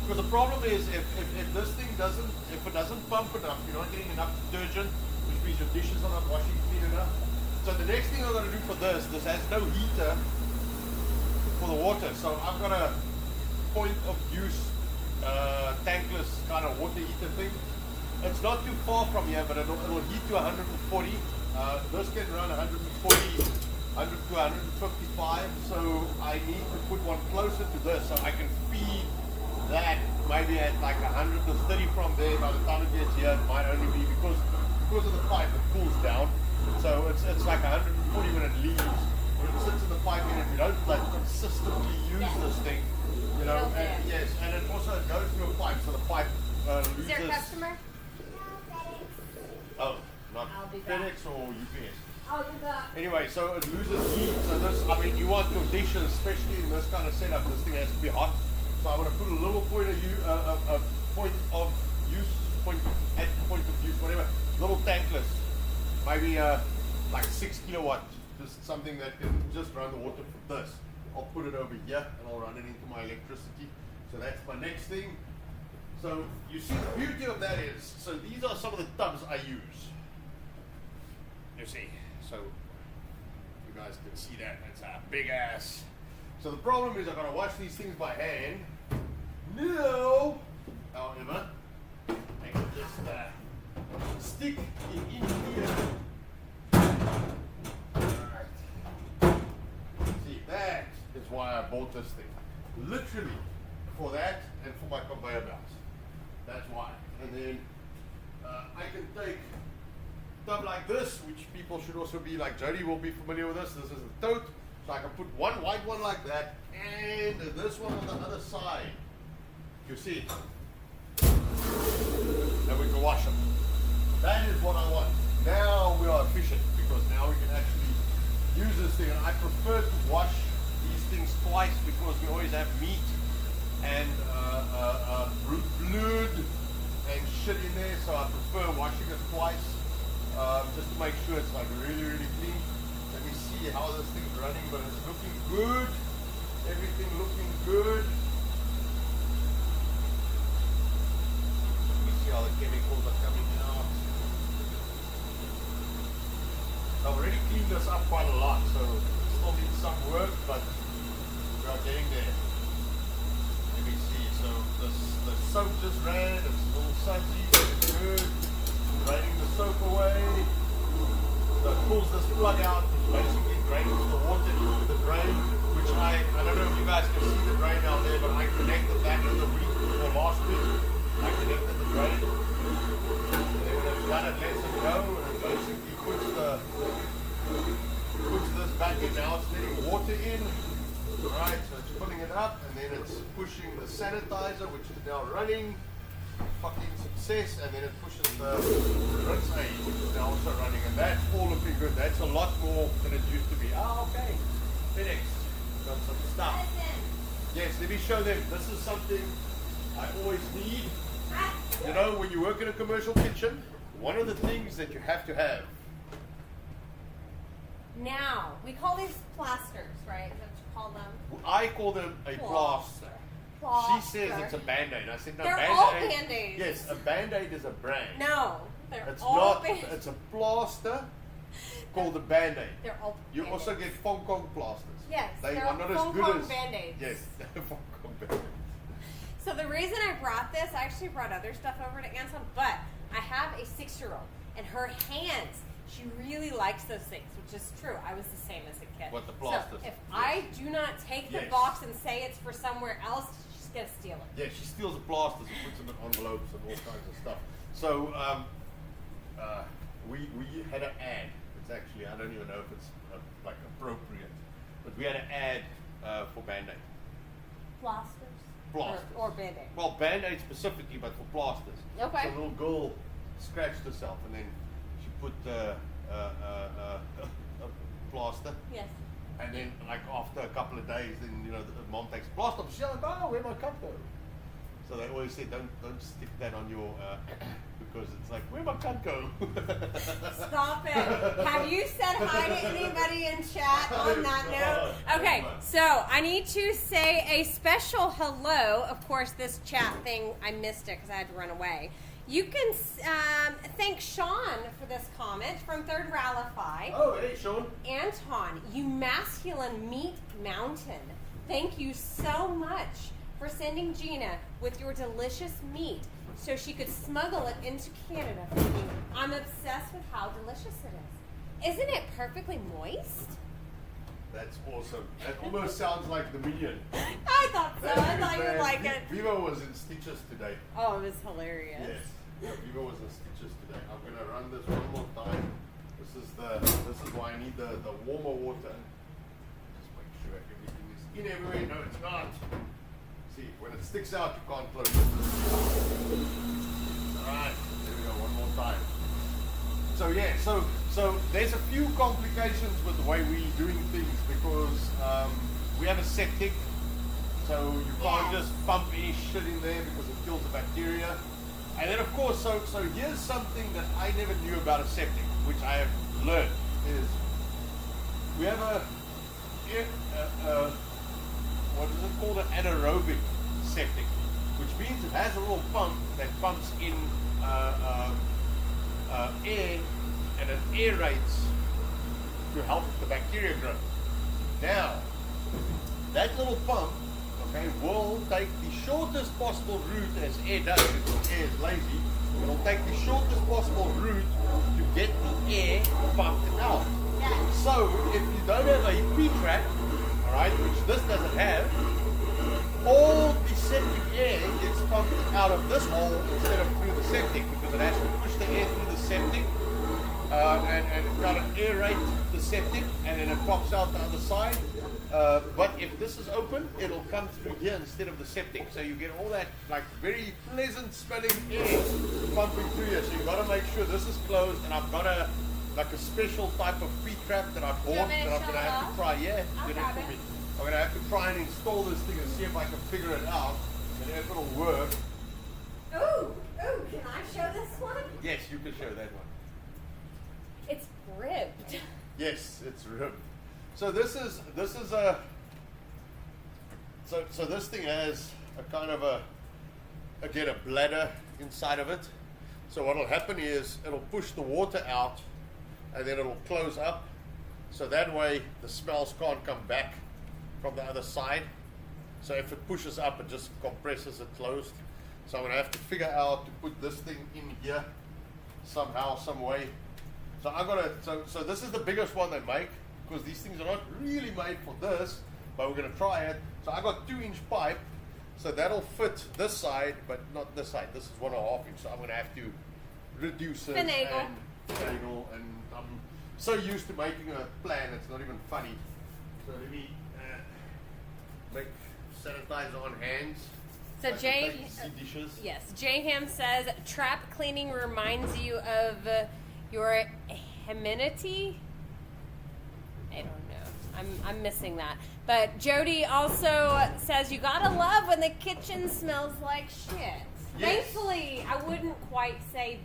Because the problem is if this thing doesn't, if it doesn't pump enough, you're not getting enough detergent, which means your dishes are not washing clean enough. So the next thing I'm going to do for this has no heater for the water. So I've got a point of use tankless kind of water heater thing. It's not too far from here, but it'll heat to 140. This can run 140. 100 to 155, so I need to put one closer to this so I can feed that maybe at like 130 from there. By the time it gets here, it might only be because of the pipe, it cools down. So it's like 140 when it leaves. When it sits in the pipe, and if you don't like consistently use this thing, you know, and yes, and it also goes through a pipe, so the pipe loses. Is there a customer? Oh, not I'll be back. FedEx or UPS. I'll do that. Anyway, so it loses heat. So this, I mean, you want your dishes, especially in this kind of setup, this thing has to be hot. So I'm going to put a little point of use, point of use, whatever, little tankless, maybe like 6 kilowatt, just something that can just run the water from this. I'll put it over here and I'll run it into my electricity. So that's my next thing. So you see, the beauty of that is, so these are some of the tubs I use. You see. So you guys can see that. It's a big ass. So the problem is I've got to wash these things by hand. No. However, I can just stick it in here. Alright. See, that is why I bought this thing. Literally for that and for my conveyor belts. That's why. And then I can take stuff like this, which people should also be like Jody will be familiar with this. This is a tote, so I can put one white one like that and this one on the other side. You see, and we can wash them. That is what I want. Now we are efficient because now we can actually use this thing. And I prefer to wash these things twice because we always have meat and blood and shit in there, so I prefer washing it twice. Just to make sure it's like really, really clean. Let me see how this thing's running, but it's looking good. Everything looking good. Let me see how the chemicals are coming out. I've already cleaned this up quite a lot, so it still needs some work, but we are getting there. Let me see. So the soap just ran. It's a little sudsy. It's good. Draining the soap away. So it pulls this plug out, which basically drains the water into the drain, which I don't know if you guys can see the drain down there, but I connected that in the week or last week. I connected the drain. And then when it's done, it lets it go, and it basically puts this back in. Now it's letting water in. Alright, so it's filling it up and then it's pushing the sanitizer, which is now running. Fucking success, and then it pushes the rinse aid, which is now also running, and that's all looking good. That's a lot more than it used to be. Ah, okay. FedEx got some stuff. Yes, let me show them. This is something I always need. You know, when you work in a commercial kitchen, one of the things that you have to have. Now, we call these plasters, right? Is that what you call them? I call them a plaster. She says it's a Band-Aid. I said no, They're Band-Aid. all Band-Aids. Yes, a Band-Aid is a brand. No, they're It's all not. Band-Aids. It's a plaster called a Band-Aid. They're all You Band-Aids. also get Fong Kong plasters. Yes, they they're are not as Fong good Kong as Band-Aids. Yes, Fong Kong Band-Aids. So the reason I brought this, I actually brought other stuff over to Anton, but I have a 6-year-old, and her hands, she really likes those things, which is true. I was the same as a kid. What, the plasters? So if I do not take the Yes. box and say it's for somewhere else, she's gonna steal it. Yeah, she steals the plasters and puts them in envelopes and all kinds of stuff. So we had an ad. It's actually, I don't even know if it's like appropriate, but we had an ad for Band-Aid. Plasters? Plasters. Or Band-Aid. Well, Band-Aid specifically, but for plasters. Okay. So a little girl scratched herself and then she put a plaster. Yes. And then, like, after a couple of days, then, you know, the mom takes a plaster off. She's like, oh, where'd my cup go? So they always say, don't stick that on your, because it's like, where'd my cut go? Stop it. Have you said hi to anybody in chat on that note? Okay, so I need to say a special hello. Of course, this chat thing, I missed it because I had to run away. You can thank Sean for this comment from Third Rallify. Oh, hey, Sean. Anton, you masculine meat mountain. Thank you so much for sending Gina with your delicious meat so she could smuggle it into Canada for me. I'm obsessed with how delicious it is. Isn't it perfectly moist? That's awesome. That almost sounds like the Minion. I thought so. I thought you would like it. Vivo was in stitches today. Oh, it was hilarious. Yes. Yeah, Vivo was in stitches today. I'm gonna run this one more time. This is why I need the warmer water. Just make sure everything is in everywhere. No, it's not. See, when it sticks out, you can't close it. Alright, there we go, one more time. So yeah, so there's a few complications with the way we're doing things because we have a septic, so you can't just pump any shit in there because it kills the bacteria. And then of course, so here's something that I never knew about a septic, which I have learned, is we have what is it called, an anaerobic septic, which means it has a little pump that pumps in air and it aerates to help the bacteria grow. Now, that little pump, okay, will take the shortest possible route, as air does because air is lazy. It'll take the shortest possible route to get the air pumped out. So, if you don't have a P-trap, alright, which this doesn't have, all the septic air gets pumped out of this hole instead of through the septic because it has to push the air through the septic and it's got to aerate the septic and then it pops out the other side. But if this is open, it'll come through here instead of the septic. So you get all that like very pleasant smelling air pumping through here. So you've got to make sure this is closed, and I've got a special type of P-trap that I bought that I'm going to have to try. Yeah, get it for me. I'm going to have to try and install this thing and see if I can figure it out and if it'll work. Ooh, can I show this one? Yes, you can show that one. It's ribbed. Yes, it's ribbed. So this is a so this thing has a kind of a bladder inside of it. So what'll happen is it'll push the water out and then it'll close up. So that way the smells can't come back from the other side. So if it pushes up, it just compresses it closed. So I'm gonna have to figure out to put this thing in here somehow, some way. So I gotta so this is the biggest one they make, because these things are not really made for this, but we're gonna try it. So I got 2-inch pipe, so that'll fit this side, but not this side. This is 1.5 inch, so I'm gonna have to reduce it and finagle, and I'm so used to making a plan, it's not even funny. So let me make sanitizer on hands. So like Jay, you take to see dishes. yes, Jay Ham says trap cleaning reminds you of your amenity. I don't know. I'm missing that. But Jody also says you gotta love when the kitchen smells like shit. Yes. Thankfully, I wouldn't quite say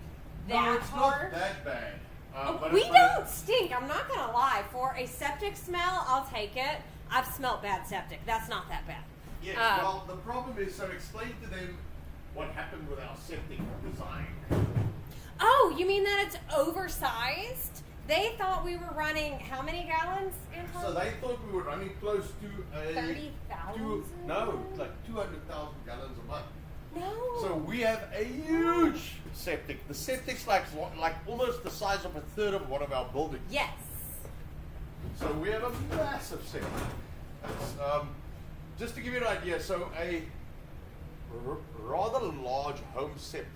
that No, it's hard. not that bad. We don't stink. I'm not gonna lie. For a septic smell, I'll take it. I've smelled bad septic. That's not that bad. Yes, well, the problem is, so explain to them what happened with our septic design. Oh, you mean that it's oversized? They thought we were running how many gallons, Anton? So they thought we were running close to a 30,000? No, like 200,000 gallons a month. No. So we have a huge septic. The septic's like almost the size of a third of one of our buildings. Yes. So we have a massive septic. It's, just to give you an idea, so a rather large home septic,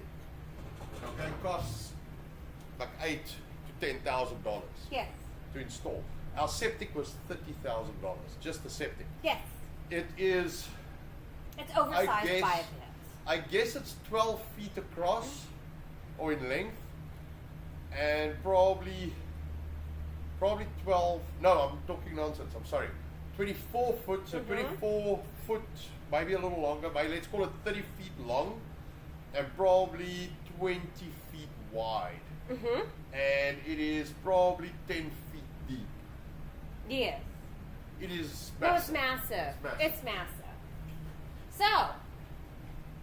okay, costs like $8,000 to $10,000 Yes. to install. Our septic was $30,000, just the septic. Yes. It is, It's oversized I guess, by a bit. I guess it's 12 feet across or in length, and probably 12. No, I'm talking nonsense. I'm sorry. 24 foot, so 24 foot, maybe a little longer. Maybe let's call it 30 feet long, and probably 20 feet wide. Mm-hmm. And it is probably 10 feet deep. Yes. It is No, it's massive. massive. It's massive. It's massive. So,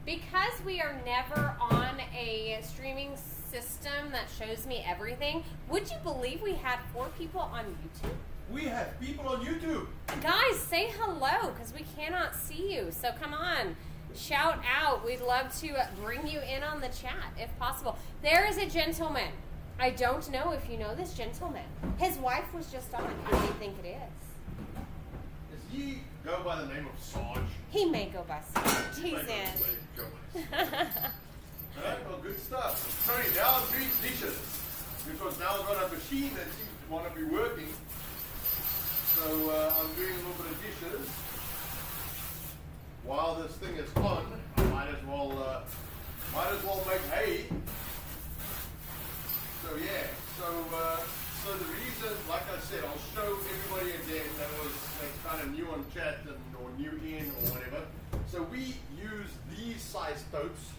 because we are never on a streaming system that shows me everything, would you believe we had 4 people on YouTube? We have people on YouTube. Guys, say hello because we cannot see you. So come on, shout out. We'd love to bring you in on the chat if possible. There is a gentleman. I don't know if you know this gentleman. His wife was just on. Who do you think it is? Does he go by the name of Sarge? He may go by Sarge. He's in. Alright, well, good stuff. Sorry, now I'm doing dishes. Because now I've got a machine that seems to want to be working. So I'm doing a little bit of dishes. While this thing is on, I might as well make hay. So yeah, so the reason, like I said, I'll show everybody again that was kind of new on chat or new in or whatever. So we use these size totes.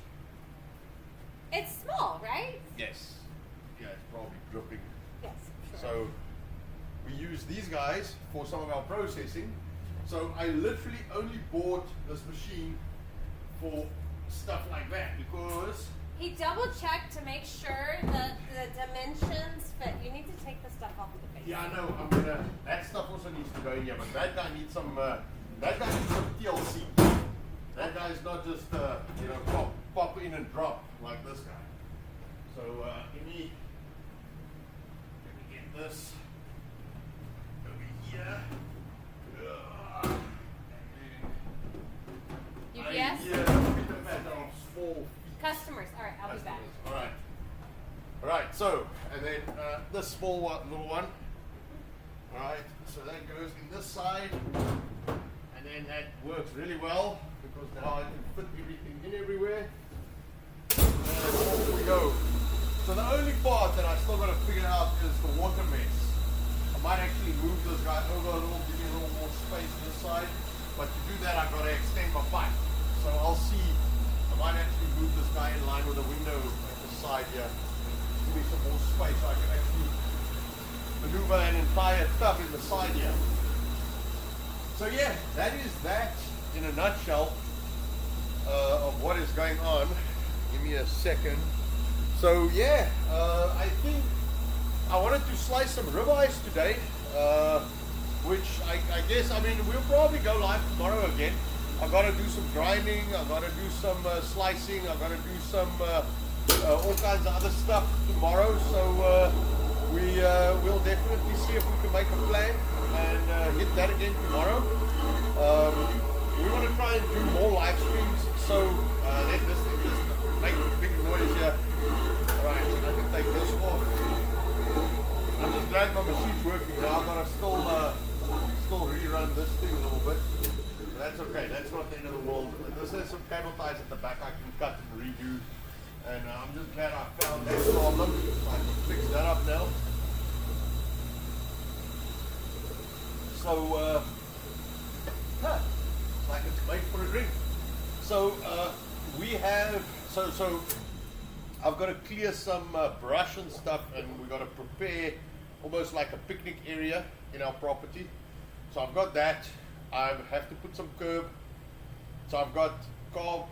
It's small, right? Yes. Yeah, it's probably dripping. Yes. Sure. So we use these guys for some of our processing. So I literally only bought this machine for stuff like that because He double checked to make sure that the dimensions fit. You need to take the stuff off of the base. yeah, I know. That stuff also needs to go in here, but that guy needs some TLC. That guy's not just pop in and drop like this guy. So let me get this over here. UPS? Small Customers. All right, I'll be back. All right. All right. So, and then this small little one. All right. So that goes in this side, and then that works really well because now I can fit everything in everywhere. And off we go. So the only part that I still got to figure out is the water mess. I might actually move this guy over a little, give me a little more space this side. But to do that, I've got to extend my pipe. So I'll see. I might actually move this guy in line with the window at the side here. Give me some more space so I can actually maneuver an entire tub in the side here. So yeah, that is that in a nutshell of what is going on. Give me a second. So yeah, I think I wanted to slice some ribeyes today, which I guess, we'll probably go live tomorrow again. I've got to do some grinding, I've got to do some slicing, I've got to do some all kinds of other stuff tomorrow. So we'll definitely see if we can make a plan and hit that again tomorrow. We want to try and do more live streams, so let this thing just make a big noise here. Alright, so I can take this off. I'm just glad my machine's working now. I've got to still rerun this thing a little bit. That's okay. That's not the end of the world. This has some cable ties at the back I can cut and redo. And I'm just glad I found that problem. So I can fix that up now. So, like it's made for a drink. So, we have, so I've got to clear some brush and stuff, and we've got to prepare almost like a picnic area in our property. So I've got that. I have to put some curb. So I've got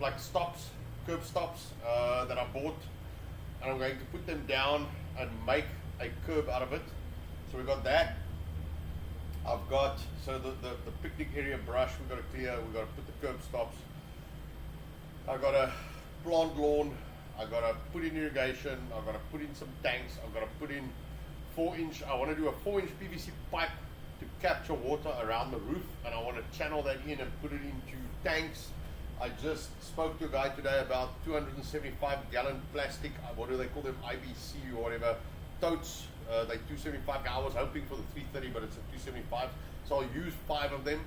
like stops, curb stops that I bought, and I'm going to put them down and make a curb out of it. So we've got that. I've got, so the picnic area brush we've got to clear, we've got to put the curb stops. I've got to plant lawn, I've got to put in irrigation, I've got to put in some tanks, I've got to put in 4-inch, I want to do a 4-inch PVC pipe to capture water around the roof, and I want to channel that in and put it into tanks. I just spoke to a guy today about 275 gallon plastic, what do they call them, IBC or whatever, totes. They 275. I was hoping for the 330, but it's a 275. So I'll use 5 of them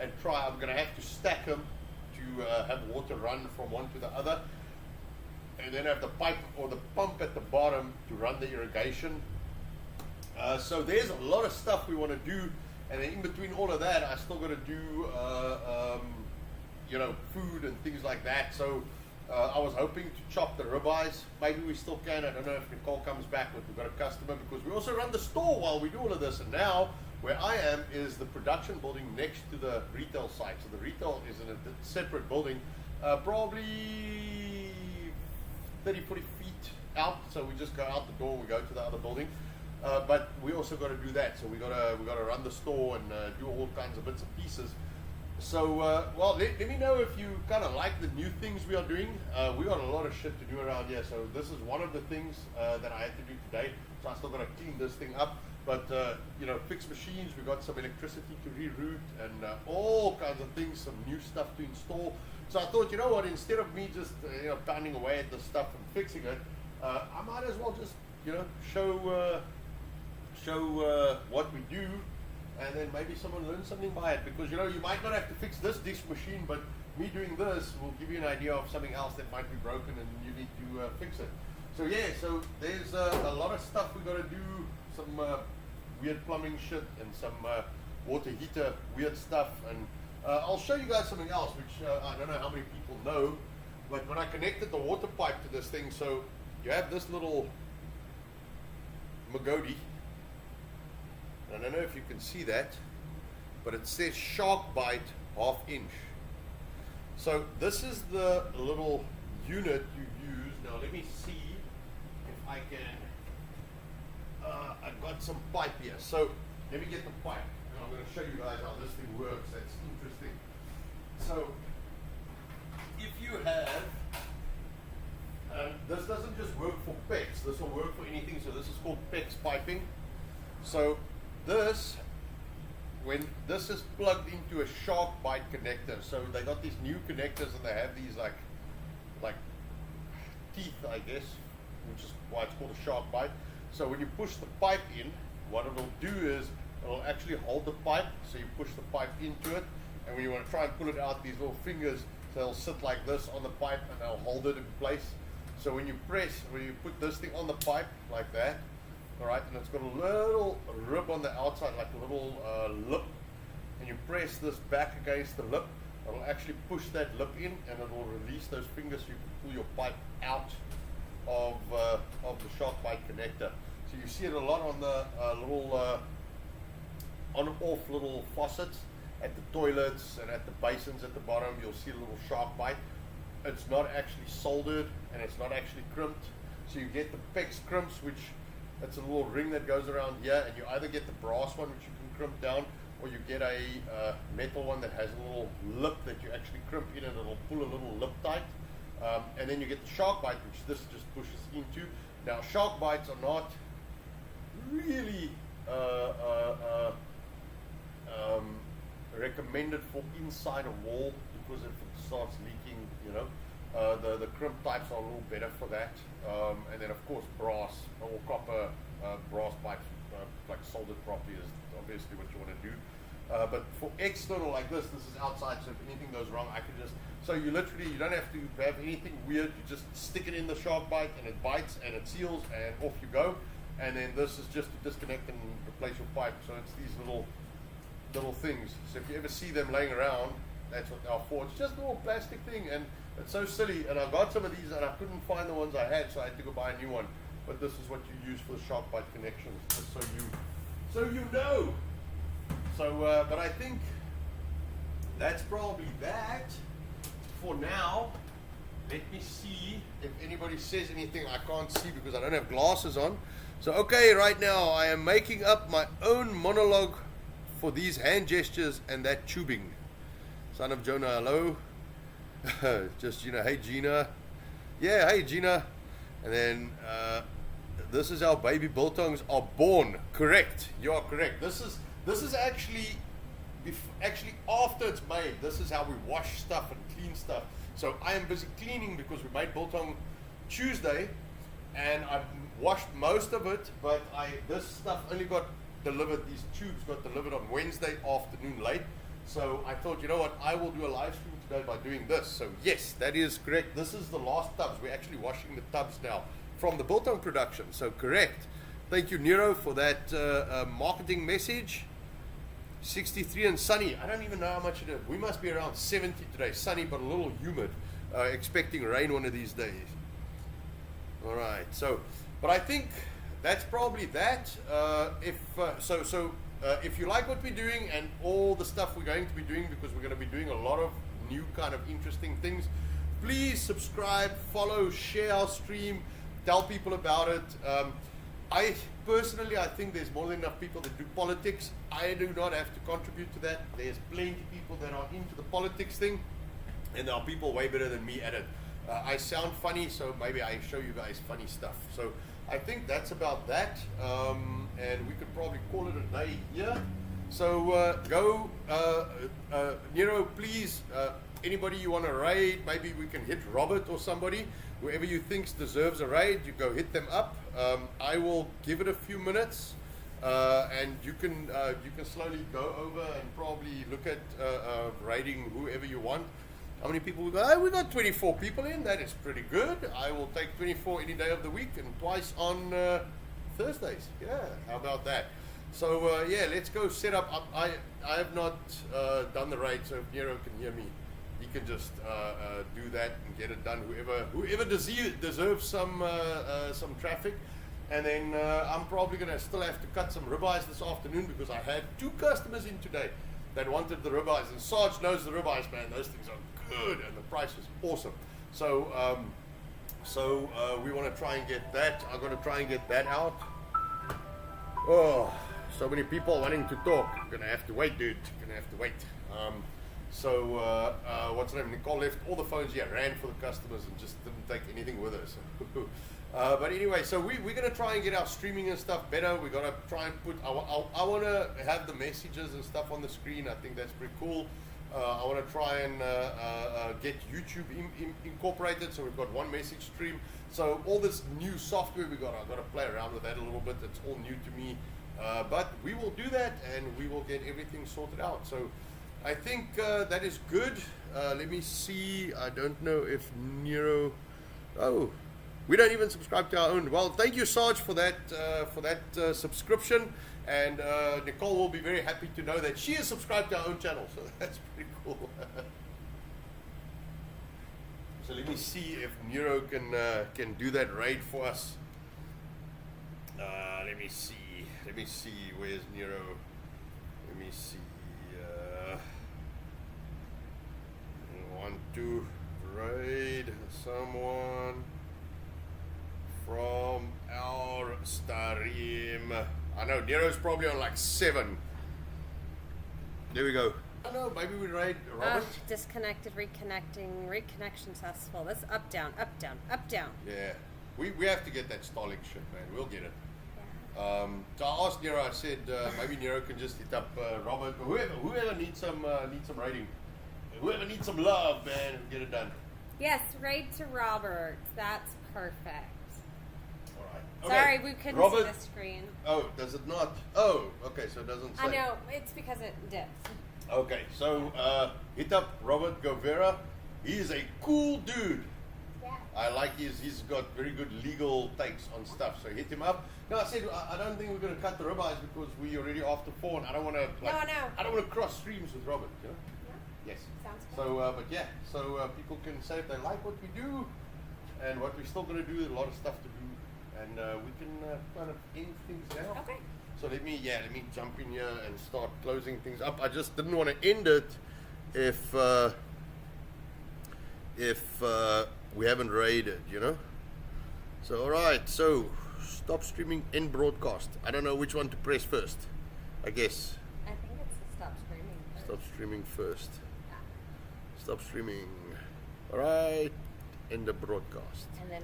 and try. I'm going to have to stack them to have water run from one to the other, and then have the pipe or the pump at the bottom to run the irrigation. So there's a lot of stuff we want to do, and then in between all of that, I still got to do food and things like that. So I was hoping to chop the ribeyes. Maybe we still can. I don't know if Nicole comes back, but we've got a customer because we also run the store while we do all of this. And now where I am is the production building next to the retail site. So the retail is in a separate building, probably 30, 40 feet out. So we just go out the door, we go to the other building. But we also got to do that. So we got to run the store and do all kinds of bits and pieces. So, well, let me know if you kind of like the new things we are doing. We got a lot of shit to do around here, so this is one of the things that I had to do today. So I still got to clean this thing up, but fix machines. We got some electricity to reroute and all kinds of things, some new stuff to install. So I thought, you know what? Instead of me just pounding away at this stuff and fixing it, I might as well just show what we do. And then maybe someone learns something by it, because you might not have to fix this dish machine, but me doing this will give you an idea of something else that might be broken and you need to fix it. So yeah, so there's a lot of stuff we got to do, some weird plumbing shit and some water heater weird stuff, and I'll show you guys something else which I don't know how many people know, but when I connected the water pipe to this thing, so you have this little Magodi. I don't know if you can see that, but it says shark bite ½ inch. So this is the little unit you use. Now let me see if I can, I've got some pipe here. So let me get the pipe, and I'm going to show you guys how this thing works. That's interesting. So if you have, this doesn't just work for PEX, this will work for anything. So this is called PEX piping. So when this is plugged into a shark bite connector, so they got these new connectors and they have these like teeth, I guess, which is why it's called a shark bite. So when you push the pipe in, what it'll do is it'll actually hold the pipe. So you push the pipe into it, and when you want to try and pull it out, these little fingers, so they'll sit like this on the pipe and they'll hold it in place. So when you put this thing on the pipe like that, alright, and it's got a little rib on the outside, like a little lip, and you press this back against the lip, it'll actually push that lip in, and it will release those fingers so you can pull your pipe out of the shark bite connector. So you see it a lot on the little on-off little faucets at the toilets and at the basins at the bottom. You'll see a little shark bite. It's not actually soldered and it's not actually crimped. So you get the PEX crimps, which it's a little ring that goes around here, and you either get the brass one, which you can crimp down, or you get a metal one that has a little lip that you actually crimp in, and it'll pull a little lip tight. And then you get the shark bite, which this just pushes into. Now, shark bites are not really recommended for inside a wall, because if it starts leaking, the crimp types are a little better for that. And then, of course, brass or copper brass pipes, like soldered properly, is obviously what you want to do. But for external like this is outside, so if anything goes wrong, I can just, so you don't have to have anything weird, you just stick it in the shark bite and it bites and it seals and off you go. And then this is just to disconnect and replace your pipe. So it's these little things. So if you ever see them laying around, that's what they're for. It's just a little plastic thing, and it's so silly. And I got some of these and I couldn't find the ones I had, so I had to go buy a new one. But this is what you use for the shark bite connections, just so you know. So, but I think that's probably that for now. Let me see if anybody says anything. I can't see because I don't have glasses on. So, okay, right now I am making up my own monologue for these hand gestures and that tubing. Son of Jonah, hello. Just, hey Gina. Yeah, hey Gina. And then this is how baby biltongs are born. Correct. You are correct. This is actually after it's made. This is how we wash stuff and clean stuff. So I am busy cleaning because we made biltong Tuesday, and I've washed most of it. But this stuff only got delivered. These tubes got delivered on Wednesday afternoon late. So I thought, you know what, I will do a live stream today by doing this. So yes, that is correct. This is the last tubs. We're actually washing the tubs now from the biltong production. So correct. Thank you, Nero, for that marketing message. 63 and sunny. I don't even know how much it is. We must be around 70 today. Sunny, but a little humid. Expecting rain one of these days. All right. So, but I think that's probably that. If you like what we're doing and all the stuff we're going to be doing, because we're going to be doing a lot of new kind of interesting things, please subscribe, follow, share our stream, tell people about it. I think there's more than enough people that do politics. I do not have to contribute to that. There's plenty of people that are into the politics thing, and there are people way better than me at it. I sound funny, so maybe I show you guys funny stuff. So I think that's about that, and we could probably call it a day here. So go, Nero, please, anybody you want to raid, maybe we can hit Robert or somebody. Whoever you think deserves a raid, you go hit them up. I will give it a few minutes, and you can slowly go over and probably look at raiding whoever you want. How many people we got? We got 24 people in. That is pretty good. I will take 24 any day of the week and twice on Thursdays. Yeah, how about that? So yeah, let's go set up. I have not done the raid, so if Nero can hear me, he can just do that and get it done. Whoever deserves some traffic. And then I'm probably going to still have to cut some ribeyes this afternoon because I had 2 customers in today that wanted the ribeyes. And Sarge knows the ribeyes, man. Those things are good and the price is awesome. So we want to try and get that. I'm going to try and get that out. Oh, so many people wanting to talk. Gonna have to wait, dude. Gonna have to wait. What's her name? Nicole left all the phones here, ran for the customers, and just didn't take anything with her. So. But anyway, so we're gonna try and get our streaming and stuff better. We're gonna try and put. I want to have the messages and stuff on the screen. I think that's pretty cool. I want to try and get YouTube incorporated, so we've got one message stream. So all this new software I've got to play around with that a little bit. It's all new to me, but we will do that and we will get everything sorted out. So I think that is good. Let me see. I don't know if Nero. Oh, we don't even subscribe to our own. Well, thank you, Sarge, for that subscription. And Nicole will be very happy to know that she is subscribed to our own channel. So that's pretty cool. So let me see if Nero can do that raid for us. Let me see. Where's Nero? Let me see. Want to raid someone from our stream. I know Nero's probably on like 7. There we go. I don't know, maybe we raid Robert. Disconnected, reconnecting, reconnection successful. That's up, down, up, down, up, down. Yeah. We have to get that Starlink shit, man. We'll get it. Yeah. So I asked Nero, I said maybe Nero can just hit up Robert, or whoever needs some raiding. Whoever needs some love, man, get it done. Yes, raid to Robert. That's perfect. All right. Sorry, we couldn't Robert, see the screen. Oh, does it not? Oh, okay, so it doesn't say. I know, it's because it dips. Okay, so hit up Robert Govera. He is a cool dude. Yeah. I like he's got very good legal takes on stuff, so hit him up. No, I said I don't think we're going to cut the ribeyes because we already after 4 and I don't want to No. I don't want to cross streams with Robert, you know? Yeah. Yes. Sounds good. So, but yeah, so people can say if they like what we do and what we're still going to do, there's a lot of stuff to do, and we can kind of end things now. Okay. So let me jump in here and start closing things up. I just didn't want to end it if we haven't raided, you know. So all right, so stop streaming, end broadcast. I don't know which one to press first. I guess I think it's the stop streaming. First. stop streaming first. Yeah. Stop streaming. All right, end the broadcast. And then